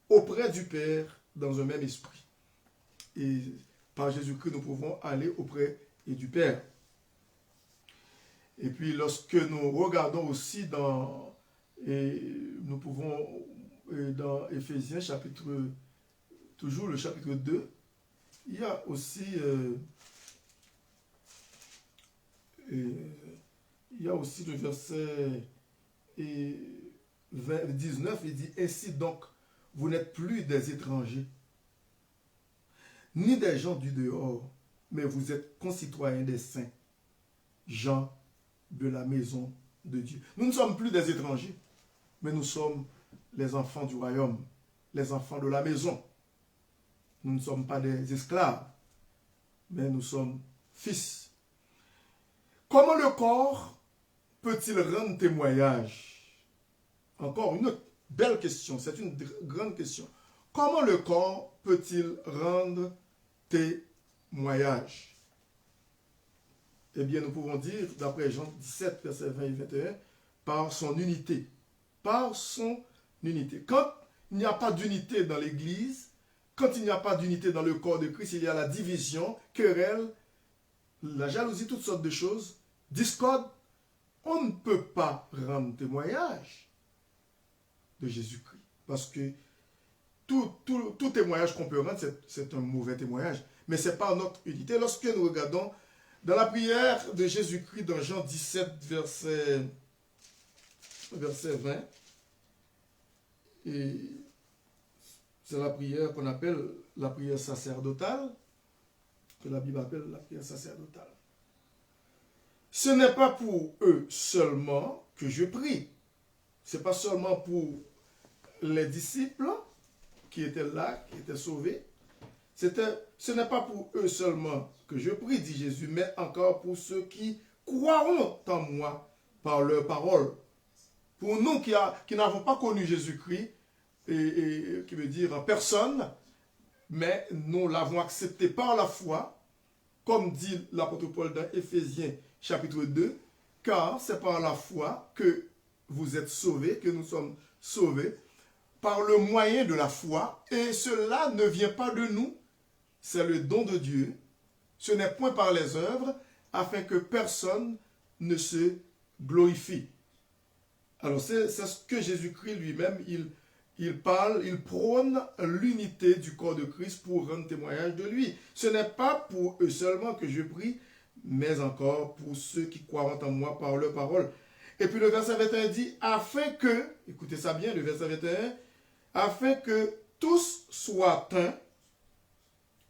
auprès du Père dans un même esprit. Et par Jésus-Christ, nous pouvons aller auprès du Père. Et puis, lorsque nous regardons aussi nous pouvons, dans Éphésiens, toujours le chapitre 2, il y a aussi, le verset 19, il dit, ainsi donc, vous n'êtes plus des étrangers, ni des gens du dehors, mais vous êtes concitoyens des saints, gens de la maison de Dieu. Nous ne sommes plus des étrangers, mais nous sommes les enfants du royaume, les enfants de la maison. Nous ne sommes pas des esclaves, mais nous sommes fils. Comment le corps peut-il rendre témoignage? encore une autre belle question, c'est une grande question. Comment le corps peut-il rendre témoignage? Eh bien, nous pouvons dire, d'après Jean 17, versets 20 et 21, par son unité. Par son unité. Quand il n'y a pas d'unité dans l'Église, quand il n'y a pas d'unité dans le corps de Christ, il y a la division, querelle, la jalousie, toutes sortes de choses, discorde. On ne peut pas rendre témoignage de Jésus-Christ. Parce que tout témoignage qu'on peut rendre, c'est un mauvais témoignage. Mais ce n'est pas notre unité. Lorsque nous regardons dans la prière de Jésus-Christ, dans Jean 17, verset 20, et c'est la prière qu'on appelle la prière sacerdotale, que la Bible appelle la prière sacerdotale. Ce n'est pas pour eux seulement que je prie. Ce n'est pas seulement pour les disciples qui étaient là, qui étaient sauvés. Ce n'est pas pour eux seulement que je prie, dit Jésus, mais encore pour ceux qui croiront en moi par leur parole. Pour nous qui n'avons pas connu Jésus-Christ, et qui veut dire en personne, mais nous l'avons accepté par la foi, comme dit l'apôtre Paul dans Éphésiens chapitre 2, car c'est par la foi que vous êtes sauvés, que nous sommes sauvés, par le moyen de la foi, et cela ne vient pas de nous, c'est le don de Dieu, ce n'est point par les œuvres, afin que personne ne se glorifie. Alors c'est ce que Jésus-Christ lui-même, il parle, il prône l'unité du corps de Christ pour rendre témoignage de lui. Ce n'est pas pour eux seulement que je prie, mais encore pour ceux qui croiront en moi par leur parole. Et puis le verset 21 dit, afin que, écoutez ça bien, le verset 21, afin que tous soient un,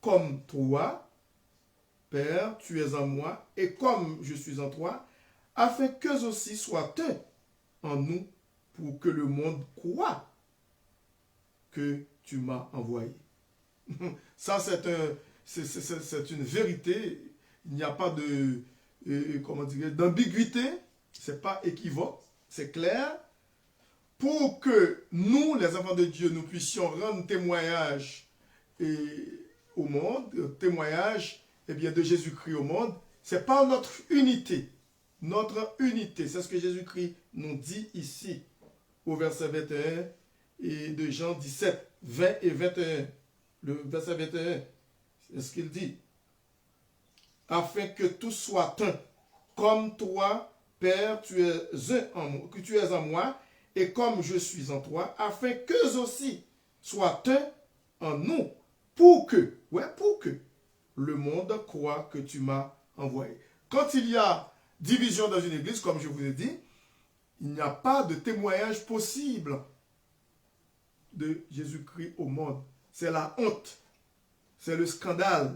comme toi, Père, tu es en moi, et comme je suis en toi, afin qu'eux aussi soient un en nous, pour que le monde croie que tu m'as envoyé. Ça, c'est une vérité. Il n'y a pas d'ambiguïté. Ce n'est pas équivoque. C'est clair. Pour que nous, les enfants de Dieu, nous puissions rendre témoignage au monde, témoignage de Jésus-Christ au monde, c'est par notre unité. Notre unité. C'est ce que Jésus-Christ nous dit ici, au verset 21 et de Jean 17, 20 et 21. Le verset 21, c'est ce qu'il dit. Afin que tous soient un, comme toi, Père, tu es en moi, et comme je suis en toi, afin qu'eux aussi soient un en nous, pour que le monde croit que tu m'as envoyé. Quand il y a division dans une église, comme je vous ai dit, il n'y a pas de témoignage possible de Jésus-Christ au monde. C'est la honte, c'est le scandale,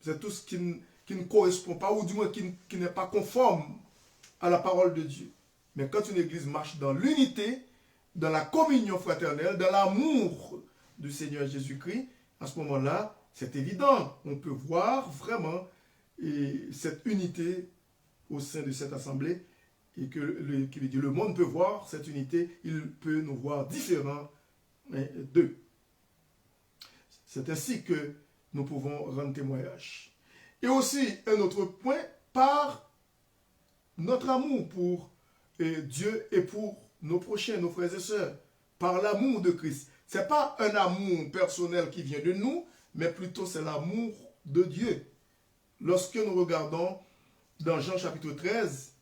c'est tout ce qui ne correspond pas, ou du moins qui n'est pas conforme à la parole de Dieu. Mais quand une église marche dans l'unité, dans la communion fraternelle, dans l'amour du Seigneur Jésus-Christ, à ce moment-là, c'est évident. On peut voir vraiment cette unité au sein de cette assemblée, et que le monde peut voir cette unité, il peut nous voir différents d'eux. C'est ainsi que nous pouvons rendre témoignage. Et aussi, un autre point, par notre amour pour Dieu et pour nos prochains, nos frères et sœurs, par l'amour de Christ. Ce n'est pas un amour personnel qui vient de nous, mais plutôt c'est l'amour de Dieu. Lorsque nous regardons dans Jean chapitre 13,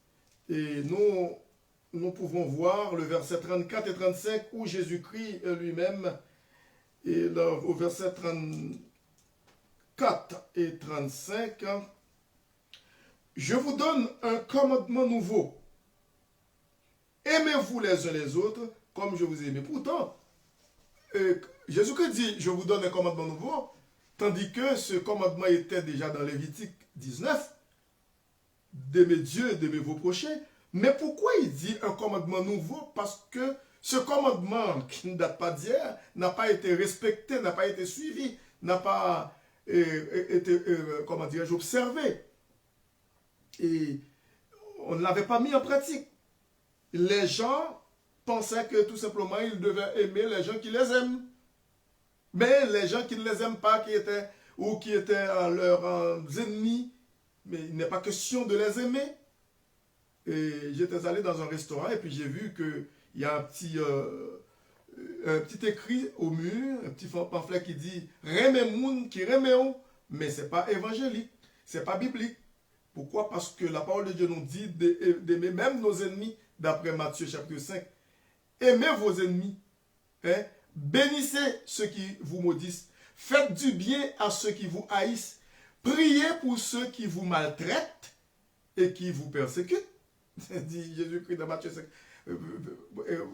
et nous pouvons voir le verset 34 et 35 où Jésus-Christ lui-même, et là, au verset 34 et 35, je vous donne un commandement nouveau. Aimez-vous les uns les autres comme je vous ai aimé. Pourtant, Jésus-Christ dit, je vous donne un commandement nouveau, tandis que ce commandement était déjà dans Lévitique 19, d'aimer Dieu, d'aimer vos prochains. Mais pourquoi il dit un commandement nouveau? Parce que ce commandement, qui ne date pas d'hier, n'a pas été respecté, n'a pas été suivi, n'a pas été, observé. Et on ne l'avait pas mis en pratique. Les gens pensaient que tout simplement, ils devaient aimer les gens qui les aiment. Mais les gens qui ne les aiment pas, qui étaient leurs ennemis, mais il n'est pas question de les aimer. Et j'étais allé dans un restaurant et puis j'ai vu qu'il y a un petit écrit au mur, un petit pamphlet qui dit « Remé moun qui reméon », mais ce n'est pas évangélique, ce n'est pas biblique. Pourquoi? Parce que la parole de Dieu nous dit d'aimer même nos ennemis, d'après Matthieu chapitre 5. Aimez vos ennemis, hein? Bénissez ceux qui vous maudissent, faites du bien à ceux qui vous haïssent, priez pour ceux qui vous maltraitent et qui vous persécutent. Dit Jésus-Christ dans Matthieu 5.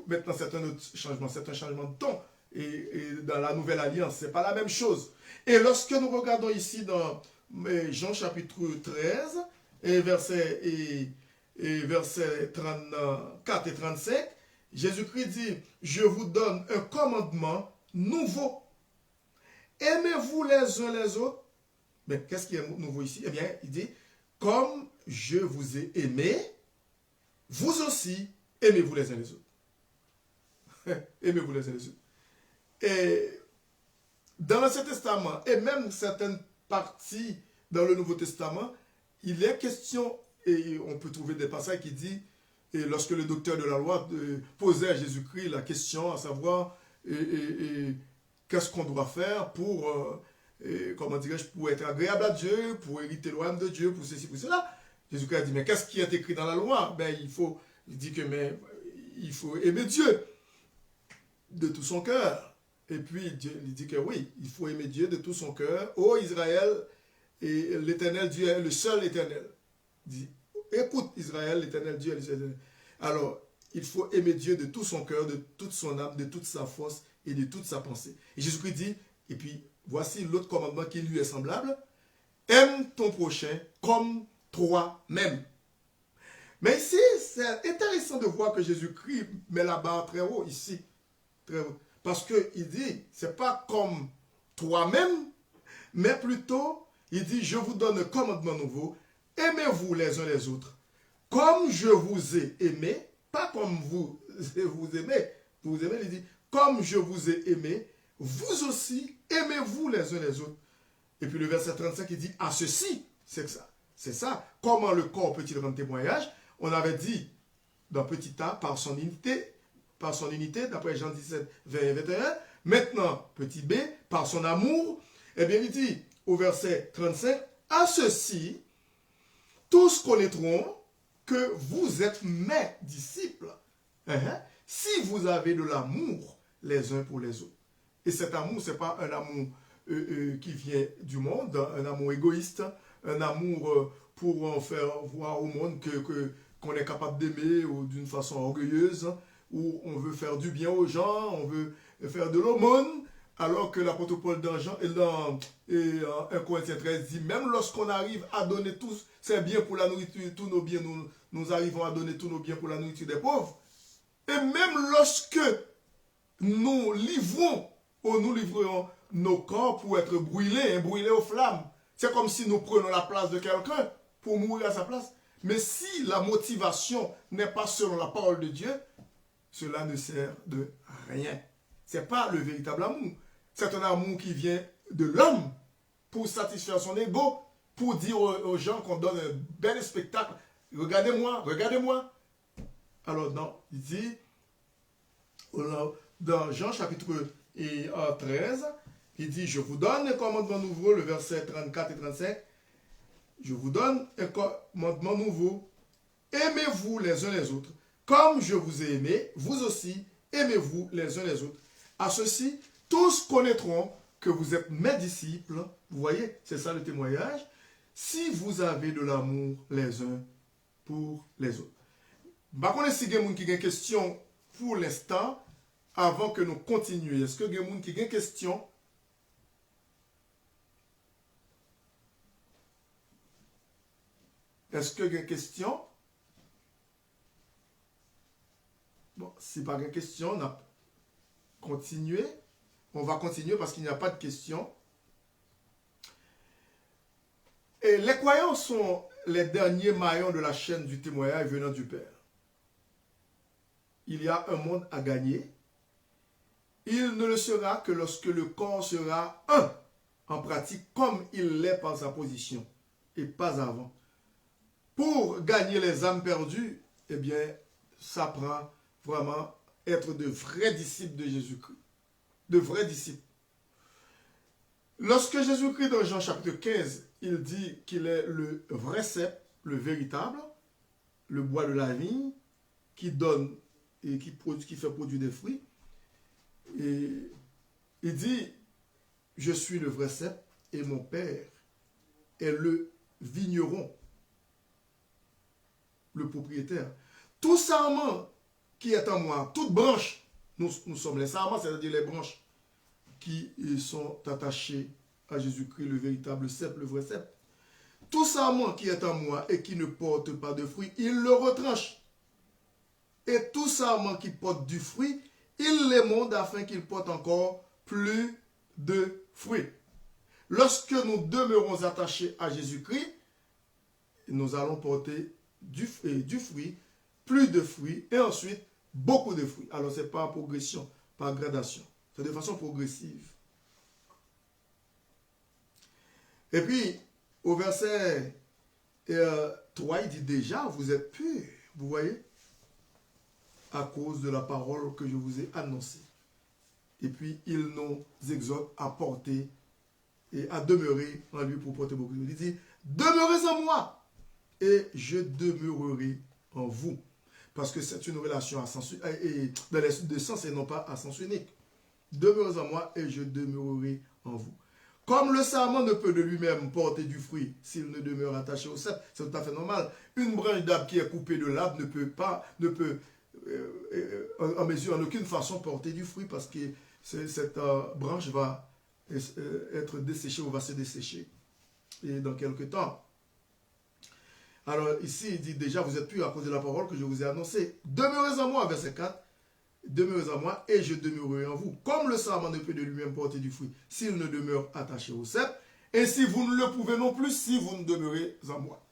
Maintenant, c'est un autre changement, c'est un changement de ton. Et dans la Nouvelle Alliance, ce n'est pas la même chose. Et lorsque nous regardons ici dans Jean chapitre 13, versets 34 et 35, Jésus-Christ dit, je vous donne un commandement nouveau. Aimez-vous les uns les autres. Mais qu'est-ce qui est nouveau ici? Eh bien, il dit, comme je vous ai aimé, vous aussi, aimez-vous les uns les autres. Aimez-vous les uns les autres. Et dans l'Ancien Testament, et même certaines parties dans le Nouveau Testament, il est question, et on peut trouver des passages qui disent, et lorsque le docteur de la loi posait à Jésus-Christ la question, à savoir, qu'est-ce qu'on doit faire pour, comment dirais-je, pour être agréable à Dieu, pour hériter le royaume de Dieu, pour ceci, pour cela. Jésus-Christ a dit, mais qu'est-ce qui est écrit dans la loi? Ben, il dit que, mais, il faut aimer Dieu de tout son cœur. Et puis, Dieu, il dit que oui, il faut aimer Dieu de tout son cœur. Ô Israël, et l'Éternel Dieu est le seul Éternel. Il dit, écoute Israël, l'Éternel Dieu est le seul Éternel. Alors, il faut aimer Dieu de tout son cœur, de toute son âme, de toute sa force et de toute sa pensée. Et Jésus-Christ dit, et puis, voici l'autre commandement qui lui est semblable, aime ton prochain comme toi-même. Mais ici, c'est intéressant de voir que Jésus-Christ met la barre très haut ici. Très haut. Parce qu'il dit, c'est pas comme toi-même, mais plutôt, il dit, je vous donne un commandement nouveau, aimez-vous les uns les autres, comme je vous ai aimé, pas comme vous aimez, il dit, comme je vous ai aimé, vous aussi, aimez-vous les uns les autres. Et puis le verset 35, il dit, à ceci, c'est ça. C'est ça. Comment le corps peut-il rendre témoignage? On avait dit, dans petit a, par son unité, d'après Jean 17, 20 et 21. Maintenant, petit b, par son amour. Eh bien, il dit, au verset 35, à ceci, tous connaîtront que vous êtes mes disciples, si vous avez de l'amour les uns pour les autres. Et cet amour, ce n'est pas un amour qui vient du monde, un amour égoïste, un amour pour faire voir au monde qu'on est capable d'aimer ou d'une façon orgueilleuse, où on veut faire du bien aux gens, on veut faire de l'aumône, alors que l'apôtre Paul dans 1 Corinthiens 13 dit, même lorsqu'on arrive à donner tous ces biens pour la nourriture, tous nos biens, nous arrivons à donner tous nos biens pour la nourriture des pauvres. Et même lorsque nous livrons nos corps pour être brûlés aux flammes, c'est comme si nous prenions la place de quelqu'un pour mourir à sa place. Mais si la motivation n'est pas selon la parole de Dieu, cela ne sert de rien. Ce n'est pas le véritable amour. C'est un amour qui vient de l'homme pour satisfaire son ego, pour dire aux gens qu'on donne un bel spectacle. Regardez-moi, regardez-moi. Alors, non, il dit, dans Jean chapitre 13, il dit, je vous donne un commandement nouveau, le verset 34 et 35. Je vous donne un commandement nouveau. Aimez-vous les uns les autres. Comme je vous ai aimé, vous aussi, aimez-vous les uns les autres. À ceci, tous connaîtront que vous êtes mes disciples. Vous voyez, c'est ça le témoignage. Si vous avez de l'amour les uns pour les autres. Par contre, si il y a des questions pour l'instant, avant que nous continuions, est-ce que il y a des questions? Est-ce que il y a des questions? Bon, si pas de questions, on a continué. On va continuer parce qu'il n'y a pas de questions. Et les croyants sont les derniers maillons de la chaîne du témoignage venant du Père. il y a un monde à gagner. Il ne le sera que lorsque le corps sera un en pratique comme il l'est par sa position et pas avant. Pour gagner les âmes perdues, eh bien, ça prend vraiment être de vrais disciples de Jésus-Christ. De vrais disciples. Lorsque Jésus-Christ, dans Jean chapitre 15, il dit qu'il est le vrai cep, le véritable, le bois de la vigne, qui donne et qui fait produire des fruits, et il dit, je suis le vrai cep et mon Père est le vigneron, le propriétaire. Tout sarment qui est en moi, toute branche, nous sommes les sarments, c'est-à-dire les branches qui sont attachées à Jésus-Christ, le véritable cep, le vrai cep. Tout sarment qui est en moi et qui ne porte pas de fruit, il le retranche. Et tout sarment qui porte du fruit, il l'émonde afin qu'il porte encore plus de fruits. Lorsque nous demeurons attachés à Jésus-Christ, nous allons porter du fruit, plus de fruits, et ensuite beaucoup de fruits. Alors, ce n'est pas en progression, par gradation. C'est de façon progressive. Et puis, au verset 3, il dit déjà, vous êtes purs, vous voyez, à cause de la parole que je vous ai annoncée. Et puis, il nous exhorte à porter et à demeurer en lui pour porter beaucoup de fruits. Il dit, demeurez en moi et je demeurerai en vous. Parce que c'est une relation à sens, et dans les deux sens et non pas à sens unique. Demeurez en moi et je demeurerai en vous. Comme le sarment ne peut de lui-même porter du fruit s'il ne demeure attaché au cep, c'est tout à fait normal. Une branche d'arbre qui est coupée de l'arbre ne peut en mesure en aucune façon porter du fruit parce que cette branche va être desséchée ou va se dessécher et dans quelques temps. Alors ici il dit déjà vous êtes purs à cause de la parole que je vous ai annoncée. Demeurez en moi, verset 4. Demeurez en moi et je demeurerai en vous. Comme le sarment ne peut de lui-même porter du fruit s'il ne demeure attaché au cep, ainsi vous ne le pouvez non plus si vous ne demeurez en moi.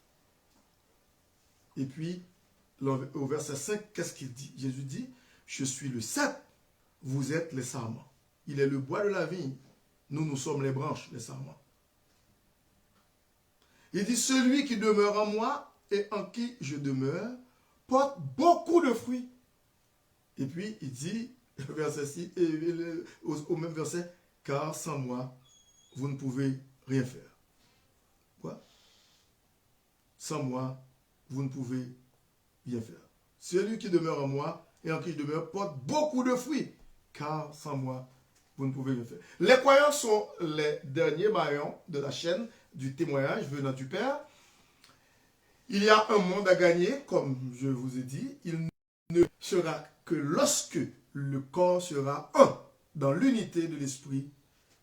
Et puis au verset 5, qu'est-ce qu'il dit? Jésus dit, je suis le cep, vous êtes les sarments. Il est le bois de la vigne. Nous sommes les branches, les sarments. Il dit, celui qui demeure en moi et en qui je demeure porte beaucoup de fruits. Et puis, il dit, verset 6, au même verset, car sans moi, vous ne pouvez rien faire. Quoi? Sans moi, vous ne pouvez rien faire. Celui qui demeure en moi et en qui je demeure porte beaucoup de fruits, car sans moi, vous ne pouvez rien faire. Les croyants sont les derniers maillons de la chaîne du témoignage venant du Père. Il y a un monde à gagner, comme je vous ai dit. Il ne sera que lorsque le corps sera un dans l'unité de l'esprit,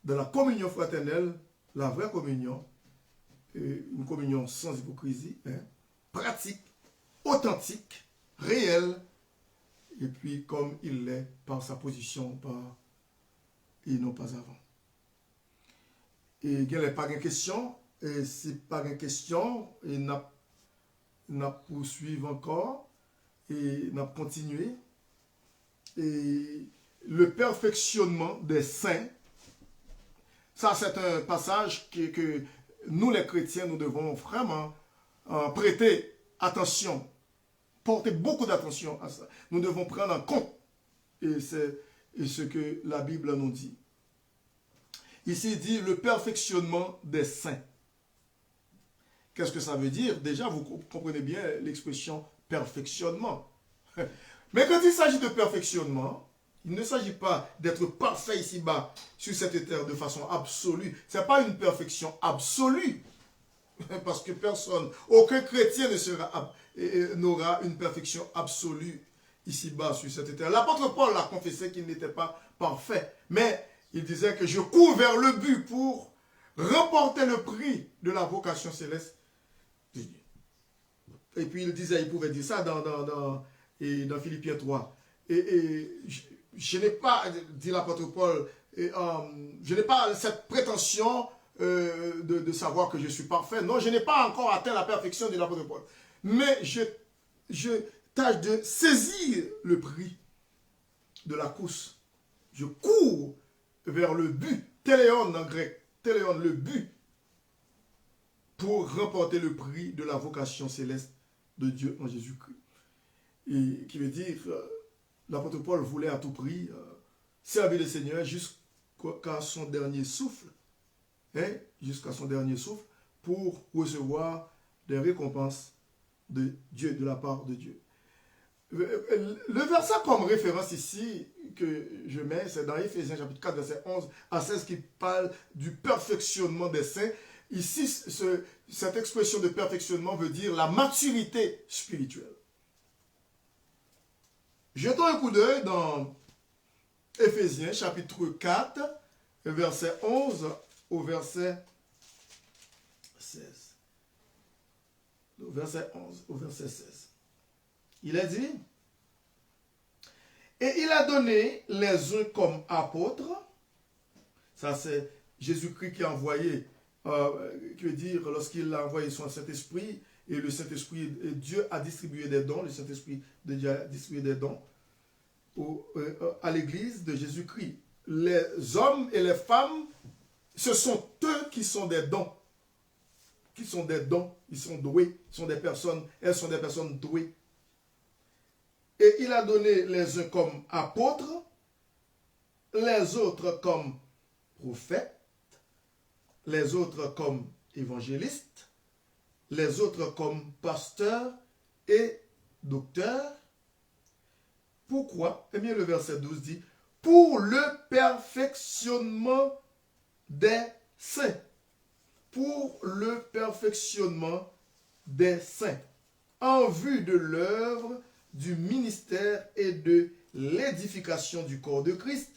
dans la communion fraternelle, la vraie communion, une communion sans hypocrisie, pratique, authentique, réelle, et puis comme il l'est par sa position, et non pas avant. Et il n'y a pas de question, et si pas de question, et n'a poursuivre encore, et n'a continué. Et le perfectionnement des saints, ça c'est un passage que nous les chrétiens, nous devons vraiment prêter attention, porter beaucoup d'attention à ça. Nous devons prendre en compte et c'est ce que la Bible nous dit. Ici, il dit le perfectionnement des saints. Qu'est-ce que ça veut dire? Déjà, vous comprenez bien l'expression perfectionnement. Mais quand il s'agit de perfectionnement, il ne s'agit pas d'être parfait ici-bas sur cette terre de façon absolue. Ce n'est pas une perfection absolue. Parce que personne, aucun chrétien n'aura une perfection absolue ici-bas sur cette terre. L'apôtre Paul a confessé qu'il n'était pas parfait. Mais il disait que je cours vers le but pour remporter le prix de la vocation céleste. Et puis il disait, il pouvait dire ça dans Philippiens 3. Et je n'ai pas, dit l'apôtre Paul, je n'ai pas cette prétention de savoir que je suis parfait. Non, je n'ai pas encore atteint la perfection de l'apôtre Paul. Mais je tâche de saisir le prix de la course. Je cours vers le but, téléon en grec, téléon, le but, pour remporter le prix de la vocation céleste de Dieu en Jésus-Christ. Et qui veut dire, l'apôtre Paul voulait à tout prix servir le Seigneur jusqu'à son dernier souffle, jusqu'à son dernier souffle, pour recevoir des récompenses de Dieu, de la part de Dieu. Le verset comme référence ici que je mets, c'est dans Éphésiens chapitre 4, verset 11 à 16 qui parle du perfectionnement des saints. Ici, cette expression de perfectionnement veut dire la maturité spirituelle. Jetons un coup d'œil dans Éphésiens chapitre 4, verset 11 au verset 16. Au verset 11 au verset 16. Il a dit, et il a donné les uns comme apôtres, ça c'est Jésus-Christ qui a envoyé, qui veut dire lorsqu'il a envoyé son Saint-Esprit, et le Saint-Esprit, Dieu a distribué des dons, le Saint-Esprit de Dieu a distribué des dons à l'église de Jésus-Christ. Les hommes et les femmes, ce sont eux qui sont des dons. Qui sont des dons, ils sont doués, elles sont des personnes douées. Et il a donné les uns comme apôtres, les autres comme prophètes, les autres comme évangélistes, les autres comme pasteurs et docteurs. Pourquoi? Eh bien, le verset 12 dit, pour le perfectionnement des saints. Pour le perfectionnement des saints, en vue de l'œuvre du ministère et de l'édification du corps de Christ.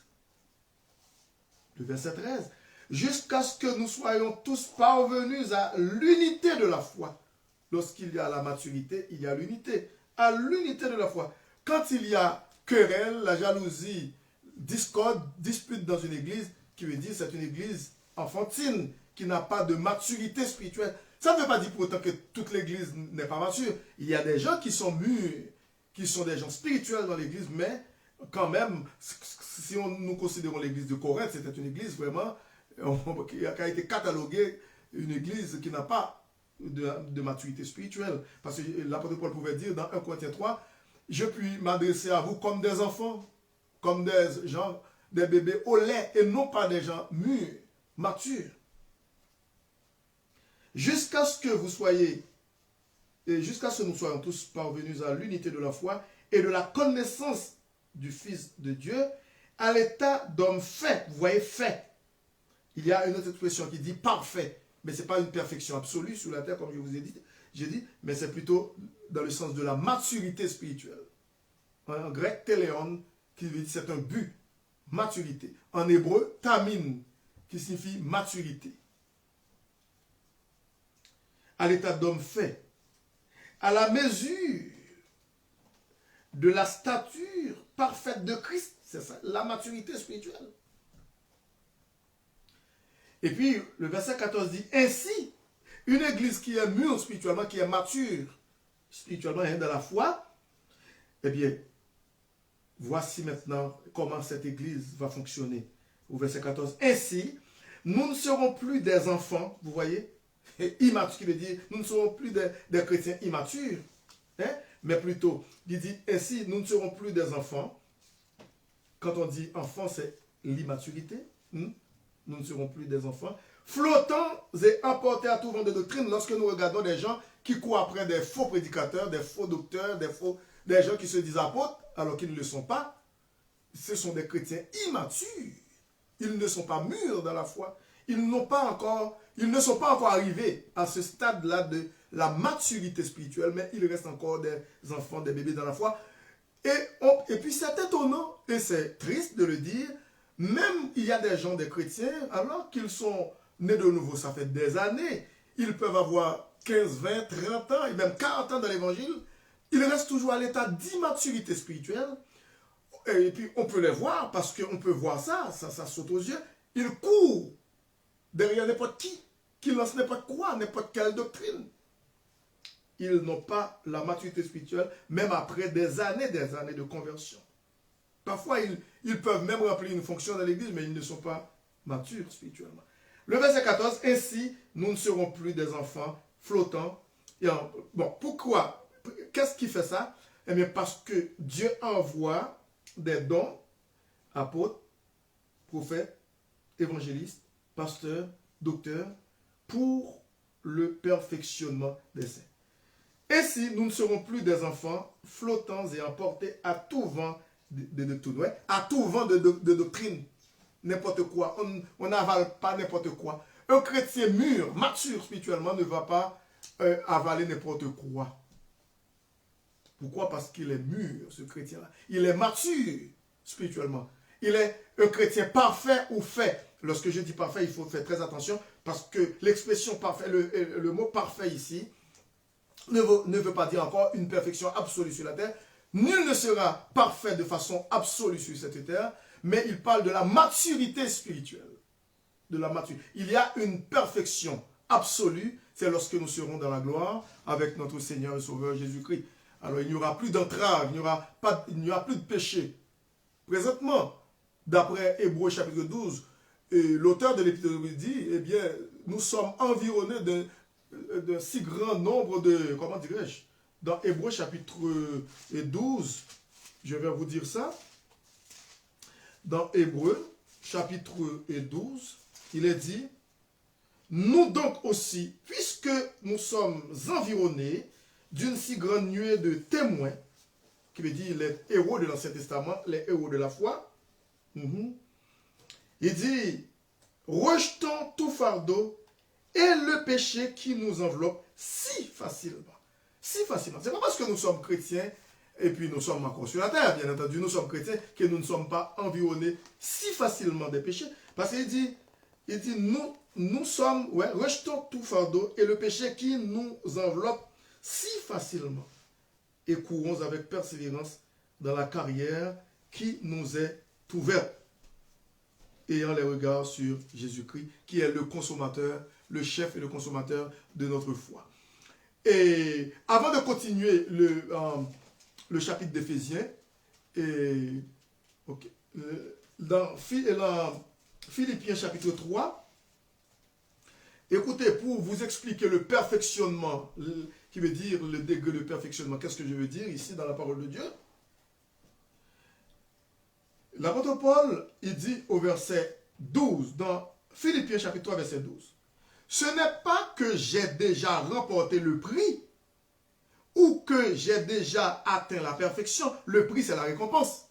Le verset 13. Jusqu'à ce que nous soyons tous parvenus à l'unité de la foi. Lorsqu'il y a la maturité, il y a l'unité. À l'unité de la foi. Quand il y a querelle, la jalousie, discorde, dispute dans une église, qui veut dire c'est une église enfantine, qui n'a pas de maturité spirituelle. Ça ne veut pas dire pour autant que toute l'église n'est pas mature. Il y a des gens qui sont mûrs, qui sont des gens spirituels dans l'église, mais quand même, si nous considérons l'église de Corinthe, c'était une église vraiment qui a été cataloguée, une église qui n'a pas de maturité spirituelle. Parce que l'apôtre Paul pouvait dire dans 1 Corinthiens 3, je puis m'adresser à vous comme des enfants, comme des gens, des bébés au lait, et non pas des gens mûrs, matures. Jusqu'à ce que vous soyez, et jusqu'à ce que nous soyons tous parvenus à l'unité de la foi et de la connaissance du Fils de Dieu, à l'état d'homme fait. Vous voyez, fait. Il y a une autre expression qui dit parfait, mais ce n'est pas une perfection absolue sur la terre, comme je vous ai dit, mais c'est plutôt dans le sens de la maturité spirituelle. En grec, téléon, qui veut dire c'est un but, maturité. En hébreu, tamin, qui signifie maturité. À l'état d'homme fait, à la mesure de la stature parfaite de Christ, c'est ça, la maturité spirituelle. Et puis, le verset 14 dit, ainsi, une église qui est mûre spirituellement, qui est mature spirituellement et dans la foi, eh bien, voici maintenant comment cette église va fonctionner. Au verset 14, ainsi, nous ne serons plus des enfants, vous voyez, immatures, qui veut dire, nous ne serons plus des chrétiens immatures, mais plutôt, il dit, ainsi, nous ne serons plus des enfants. Quand on dit enfant, c'est l'immaturité. Nous ne serons plus des enfants. Flottants et emportés à tout vent de doctrine, lorsque nous regardons des gens qui courent après des faux prédicateurs, des faux docteurs, des gens qui se disent apôtres, alors qu'ils ne le sont pas. Ce sont des chrétiens immatures. Ils ne sont pas mûrs dans la foi. Ils ne sont pas encore arrivés à ce stade-là de la maturité spirituelle, mais ils restent encore des enfants, des bébés dans la foi. Et puis c'est étonnant, et c'est triste de le dire, même il y a des gens, des chrétiens, alors qu'ils sont nés de nouveau, ça fait des années, ils peuvent avoir 15, 20, 30 ans, et même 40 ans dans l'évangile, ils restent toujours à l'état d'immaturité spirituelle. Et puis on peut les voir, parce qu'on peut voir ça saute aux yeux, ils courent derrière n'importe qui lance n'importe quoi, n'importe quelle doctrine. Ils n'ont pas la maturité spirituelle, même après des années de conversion. Parfois, ils peuvent même remplir une fonction dans l'église, mais ils ne sont pas matures spirituellement. Le verset 14, ainsi, nous ne serons plus des enfants flottants. Bon, pourquoi? Qu'est-ce qui fait ça? Eh bien, parce que Dieu envoie des dons, apôtres, prophètes, évangélistes, pasteurs, docteurs, pour le perfectionnement des saints. Ainsi, nous ne serons plus des enfants flottants et emportés à tout vent de doctrine. Ouais? À tout vent de doctrine. N'importe quoi. On n'avale pas n'importe quoi. Un chrétien mûr, mature spirituellement, ne va pas avaler n'importe quoi. Pourquoi? Parce qu'il est mûr, ce chrétien-là. Il est mature spirituellement. Il est un chrétien parfait ou fait. Lorsque je dis parfait, il faut faire très attention parce que l'expression parfait, le mot parfait ici, ne veut pas dire encore une perfection absolue sur la terre. Nul ne sera parfait de façon absolue sur cette terre, mais il parle de la maturité spirituelle. De la maturité. Il y a une perfection absolue, c'est lorsque nous serons dans la gloire avec notre Seigneur et Sauveur Jésus-Christ. Alors il n'y aura plus d'entrave, il n'y aura plus de péché. Présentement, d'après Hébreux chapitre 12, l'auteur de l'Épître dit, eh bien, nous sommes environnés d'un si grand nombre de, comment dirais-je, dans Hébreux chapitre 12, je vais vous dire ça, dans Hébreux chapitre 12, il est dit, nous donc aussi, puisque nous sommes environnés d'une si grande nuée de témoins, qui veut dire les héros de l'Ancien Testament, les héros de la foi, il dit, rejetons tout fardeau et le péché qui nous enveloppe si facilement. Si facilement. Ce n'est pas parce que nous sommes chrétiens et puis nous sommes encore sur la terre, bien entendu, nous sommes chrétiens, que nous ne sommes pas environnés si facilement des péchés. Parce qu'il dit, nous sommes, rejetons tout fardeau et le péché qui nous enveloppe si facilement et courons avec persévérance dans la carrière qui nous est ouverte, ayant les regards sur Jésus-Christ, qui est le consommateur, le chef et le consommateur de notre foi. Et avant de continuer le chapitre d'Éphésiens, dans Philippiens chapitre 3, écoutez, pour vous expliquer le perfectionnement, qui veut dire le degré de perfectionnement, qu'est-ce que je veux dire ici dans la parole de Dieu? L'apôtre Paul, il dit au verset 12, dans Philippiens chapitre 3, verset 12, ce n'est pas que j'ai déjà remporté le prix ou que j'ai déjà atteint la perfection. Le prix, c'est la récompense.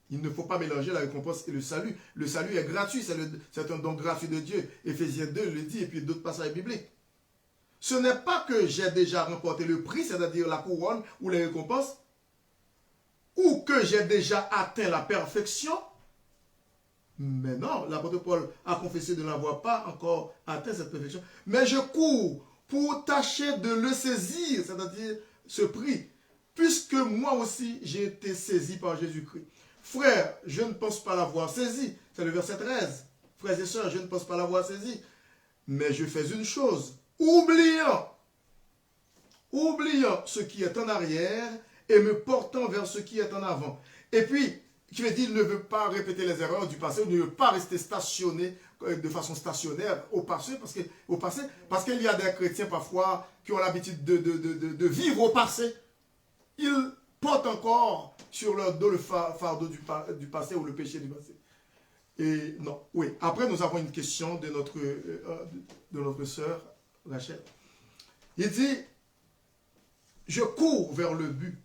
Il ne faut pas mélanger la récompense et le salut. Le salut est gratuit, c'est un don gratuit de Dieu. Éphésiens 2 le dit, et puis d'autres passages bibliques. Ce n'est pas que j'ai déjà remporté le prix, c'est-à-dire la couronne ou les récompenses, ou que j'ai déjà atteint la perfection. Mais non, l'apôtre Paul a confessé de n'avoir pas encore atteint cette perfection. Mais je cours pour tâcher de le saisir, c'est-à-dire ce prix, puisque moi aussi j'ai été saisi par Jésus-Christ. Frère, je ne pense pas l'avoir saisi. C'est le verset 13. Frères et sœurs, je ne pense pas l'avoir saisi. Mais je fais une chose, oubliant ce qui est en arrière et me portant vers ce qui est en avant. Et puis, qui veut dire, il ne veut pas répéter les erreurs du passé, il ne veut pas rester stationné de façon stationnaire au passé, parce qu'il y a des chrétiens parfois qui ont l'habitude de vivre au passé. Ils portent encore sur leur dos le fardeau du passé ou le péché du passé. Et non, oui. Après, nous avons une question de notre sœur Rachel. Il dit, je cours vers le but.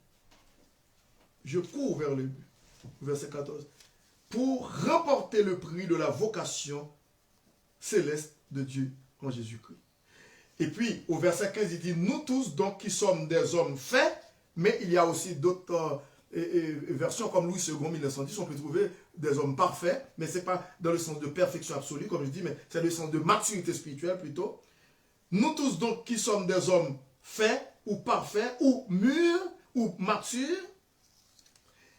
Je cours vers le but. Verset 14. Pour remporter le prix de la vocation céleste de Dieu en Jésus-Christ. Et puis, au verset 15, il dit, nous tous, donc, qui sommes des hommes faits, mais il y a aussi d'autres versions comme Louis II, 1910, on peut trouver des hommes parfaits, mais ce n'est pas dans le sens de perfection absolue, comme je dis, mais c'est le sens de maturité spirituelle plutôt. Nous tous, donc, qui sommes des hommes faits, ou parfaits, ou mûrs, ou matures,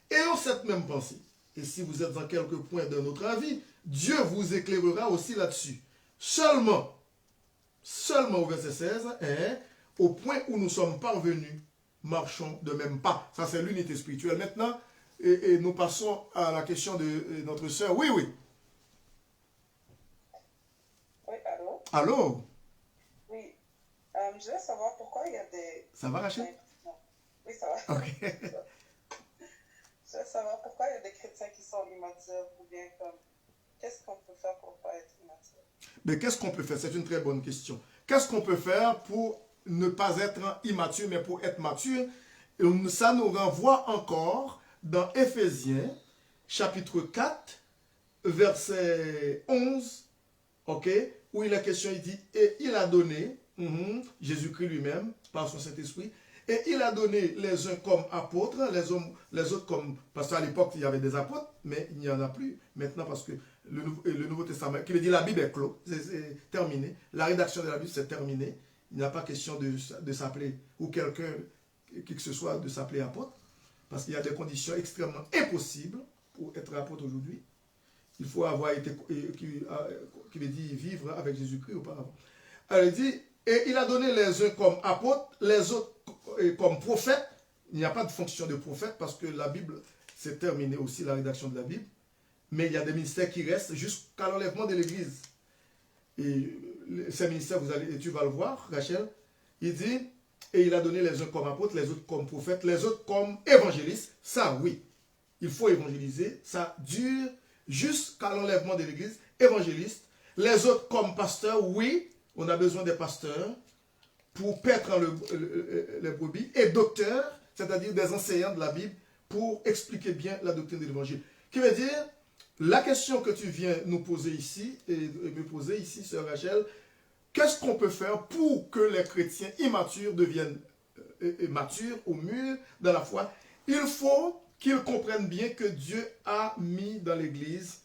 ayons cette même pensée. Et si vous êtes en quelque point de notre avis, Dieu vous éclairera aussi là-dessus. Seulement au verset 16, au point où nous sommes parvenus, marchons de même pas. Ça, c'est l'unité spirituelle. Maintenant, et nous passons à la question de notre sœur. Oui, oui. Oui, allô? Allô? Oui. Je voulais savoir pourquoi il y a des... Ça va, Rachel? Non. Oui, ça va. Ok. Je voulais savoir pourquoi il y a des chrétiens qui sont immatures ou bien comme... Qu'est-ce qu'on peut faire pour ne pas être immature? Mais qu'est-ce qu'on peut faire? C'est une très bonne question. Qu'est-ce qu'on peut faire pour ne pas être immature, mais pour être mature? Et ça nous renvoie encore dans Éphésiens, chapitre 4, verset 11, ok, où il est question, il dit, et il a donné, Jésus-Christ lui-même, par son Saint-Esprit, et il a donné les uns comme apôtres, les autres comme, parce qu'à l'époque, il y avait des apôtres, mais il n'y en a plus maintenant parce que le Nouveau Testament, qui veut dire la Bible est clos, c'est terminé, la rédaction de la Bible c'est terminé, il n'y a pas question de s'appeler, ou quelqu'un, qui que ce soit, de s'appeler apôtre, parce qu'il y a des conditions extrêmement impossibles pour être apôtre aujourd'hui. Il faut avoir été, qui veut dire vivre avec Jésus-Christ auparavant. Alors il dit, et il a donné les uns comme apôtres, les autres comme prophètes. Il n'y a pas de fonction de prophète parce que la Bible, c'est terminé aussi la rédaction de la Bible. Mais il y a des ministères qui restent jusqu'à l'enlèvement de l'Église. Et ces ministères, tu vas le voir, Rachel. Il dit, et il a donné les uns comme apôtres, les autres comme prophètes, les autres comme évangélistes. Ça, oui, il faut évangéliser. Ça dure jusqu'à l'enlèvement de l'Église. Évangélistes. Les autres comme pasteurs, oui, on a besoin des pasteurs pour paître les brebis. Et docteurs, c'est-à-dire des enseignants de la Bible, pour expliquer bien la doctrine de l'Évangile. Qui veut dire, la question que tu viens nous poser ici, et me poser ici, sœur Rachel, qu'est-ce qu'on peut faire pour que les chrétiens immatures deviennent matures ou mûrs dans la foi? Il faut qu'ils comprennent bien que Dieu a mis dans l'Église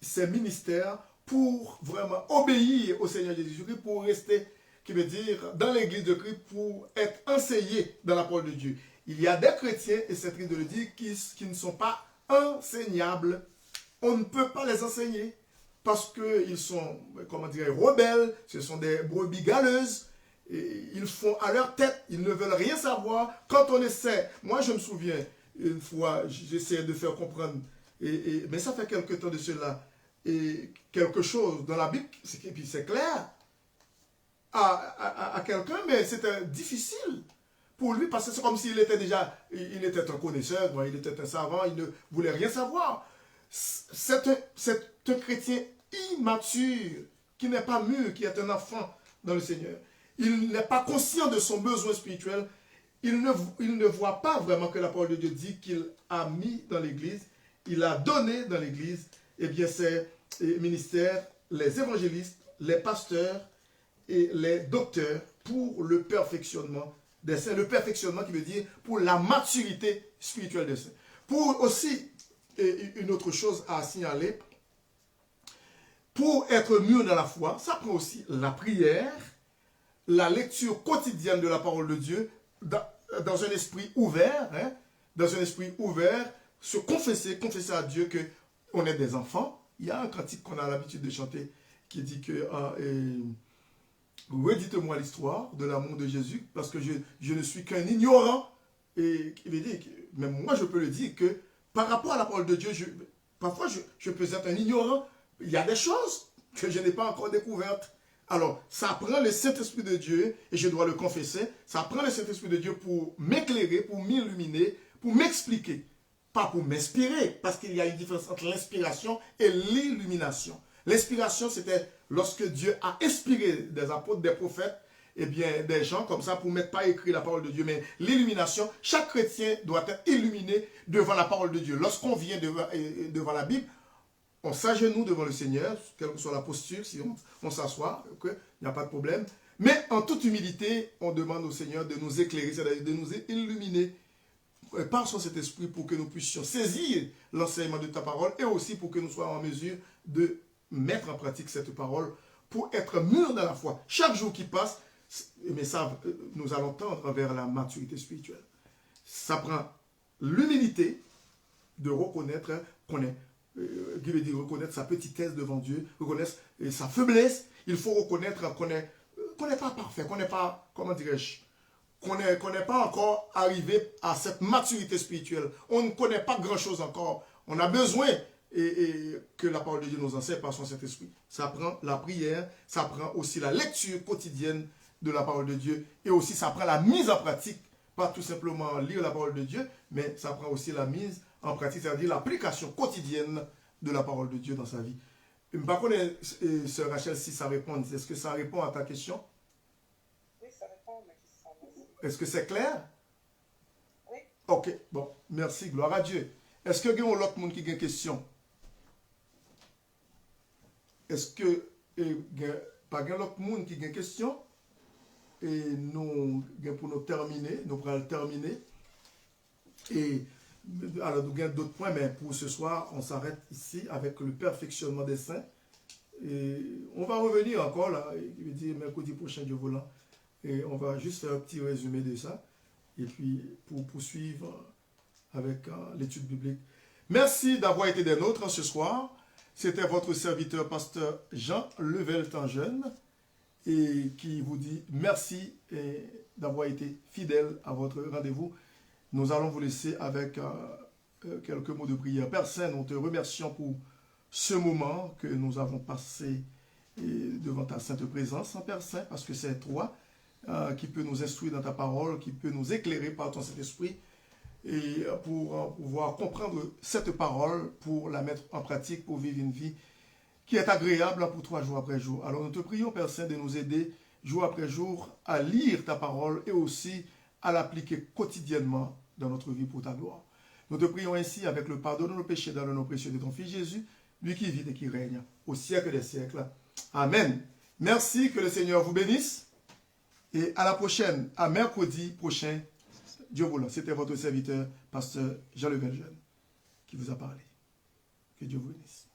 ses ministères pour vraiment obéir au Seigneur Jésus-Christ, pour rester, qui veut dire, dans l'Église de Christ, pour être enseigné dans la parole de Dieu. Il y a des chrétiens, et c'est triste de le dire, qui ne sont pas enseignables. On ne peut pas les enseigner parce qu'ils sont, comment dire, rebelles, ce sont des brebis galeuses, et ils font à leur tête, ils ne veulent rien savoir. Quand on essaie, moi je me souviens, une fois, j'essayais de faire comprendre, mais ça fait quelque temps de cela, et quelque chose dans la Bible, et puis c'est clair, à quelqu'un, mais c'était difficile pour lui, parce que c'est comme s'il était déjà, il était un connaisseur, il était un savant, il ne voulait rien savoir. C'est un chrétien immature, qui n'est pas mûr, qui est un enfant dans le Seigneur. Il n'est pas conscient de son besoin spirituel. Il ne voit pas vraiment que la parole de Dieu dit qu'il a mis dans l'Église, il a donné dans l'Église, eh bien ces ministères, les évangélistes, les pasteurs et les docteurs pour le perfectionnement des saints. Le perfectionnement qui veut dire pour la maturité spirituelle des saints. Pour aussi, une autre chose à signaler, pour être mûr dans la foi, ça prend aussi la prière, la lecture quotidienne de la parole de Dieu, dans un esprit ouvert, dans un esprit ouvert, se confesser à Dieu qu'on est des enfants. Il y a un cantique qu'on a l'habitude de chanter qui dit que redites-moi l'histoire de l'amour de Jésus, parce que je ne suis qu'un ignorant. Et il veut dire, même moi je peux le dire, que par rapport à la parole de Dieu, parfois je peux être un ignorant. Il y a des choses que je n'ai pas encore découvertes. Alors, ça prend le Saint-Esprit de Dieu, et je dois le confesser, ça prend le Saint-Esprit de Dieu pour m'éclairer, pour m'illuminer, pour m'expliquer, pas pour m'inspirer, parce qu'il y a une différence entre l'inspiration et l'illumination. L'inspiration, c'était lorsque Dieu a inspiré des apôtres, des prophètes, eh bien, des gens comme ça, pour mettre pas écrit la parole de Dieu. Mais l'illumination, chaque chrétien doit être illuminé devant la parole de Dieu. Lorsqu'on vient devant la Bible, on s'agenouille devant le Seigneur, quelle que soit la posture, si on s'assoit, okay, il n'y a pas de problème. Mais en toute humilité, on demande au Seigneur de nous éclairer, c'est-à-dire de nous illuminer par son Saint-Esprit pour que nous puissions saisir l'enseignement de ta parole et aussi pour que nous soyons en mesure de mettre en pratique cette parole pour être mûrs dans la foi. Chaque jour qui passe, mais ça, nous allons tendre vers la maturité spirituelle. Ça prend l'humilité de reconnaître qu'on est, qui veut dire reconnaître sa petitesse devant Dieu, reconnaître sa faiblesse. Il faut reconnaître qu'on n'est pas parfait, qu'on n'est pas, comment dirais-je, qu'on n'est pas encore arrivé à cette maturité spirituelle. On ne connaît pas grand-chose encore. On a besoin que la parole de Dieu nous enseigne par son Saint-Esprit. Ça prend la prière, ça prend aussi la lecture quotidienne de la parole de Dieu et aussi ça prend la mise en pratique, pas tout simplement lire la parole de Dieu, mais ça prend aussi la mise en pratique, c'est-à-dire l'application quotidienne de la parole de Dieu dans sa vie. Par contre, Sœur Rachel, si ça répond, est-ce que ça répond à ta question? Oui, ça répond à ma question. Merci. Est-ce que c'est clair? Oui. Ok, bon, merci, gloire à Dieu. Est-ce que il y a l'autre monde qui a une question? Est-ce que pas l'autre monde qui a une question? Et nous, pour nous terminer, nous pourrons terminer. Et alors, nous avons d'autres points, mais pour ce soir, on s'arrête ici avec le perfectionnement des saints. Et on va revenir encore là, je veux dire mercredi prochain, Dieu voulant. Et on va juste faire un petit résumé de ça. Et puis, pour poursuivre avec l'étude biblique. Merci d'avoir été des nôtres ce soir. C'était votre serviteur, pasteur Jean Level-Tanjeune, et qui vous dit merci d'avoir été fidèle à votre rendez-vous. Nous allons vous laisser avec quelques mots de prière. Père Saint, nous te remercions pour ce moment que nous avons passé devant ta sainte présence, Père Saint, parce que c'est toi qui peux nous instruire dans ta parole, qui peut nous éclairer par ton Saint-Esprit, et pour pouvoir comprendre cette parole, pour la mettre en pratique, pour vivre une vie qui est agréable pour toi jour après jour. Alors nous te prions, Père Saint, de nous aider jour après jour à lire ta parole et aussi à l'appliquer quotidiennement dans notre vie pour ta gloire. Nous te prions ainsi avec le pardon de nos péchés dans le nom précieux de ton Fils Jésus, lui qui vit et qui règne au siècle des siècles. Amen. Merci, que le Seigneur vous bénisse. Et à la prochaine, à mercredi prochain, Dieu voulant. C'était votre serviteur, pasteur Jean Level-Jeune, qui vous a parlé. Que Dieu vous bénisse.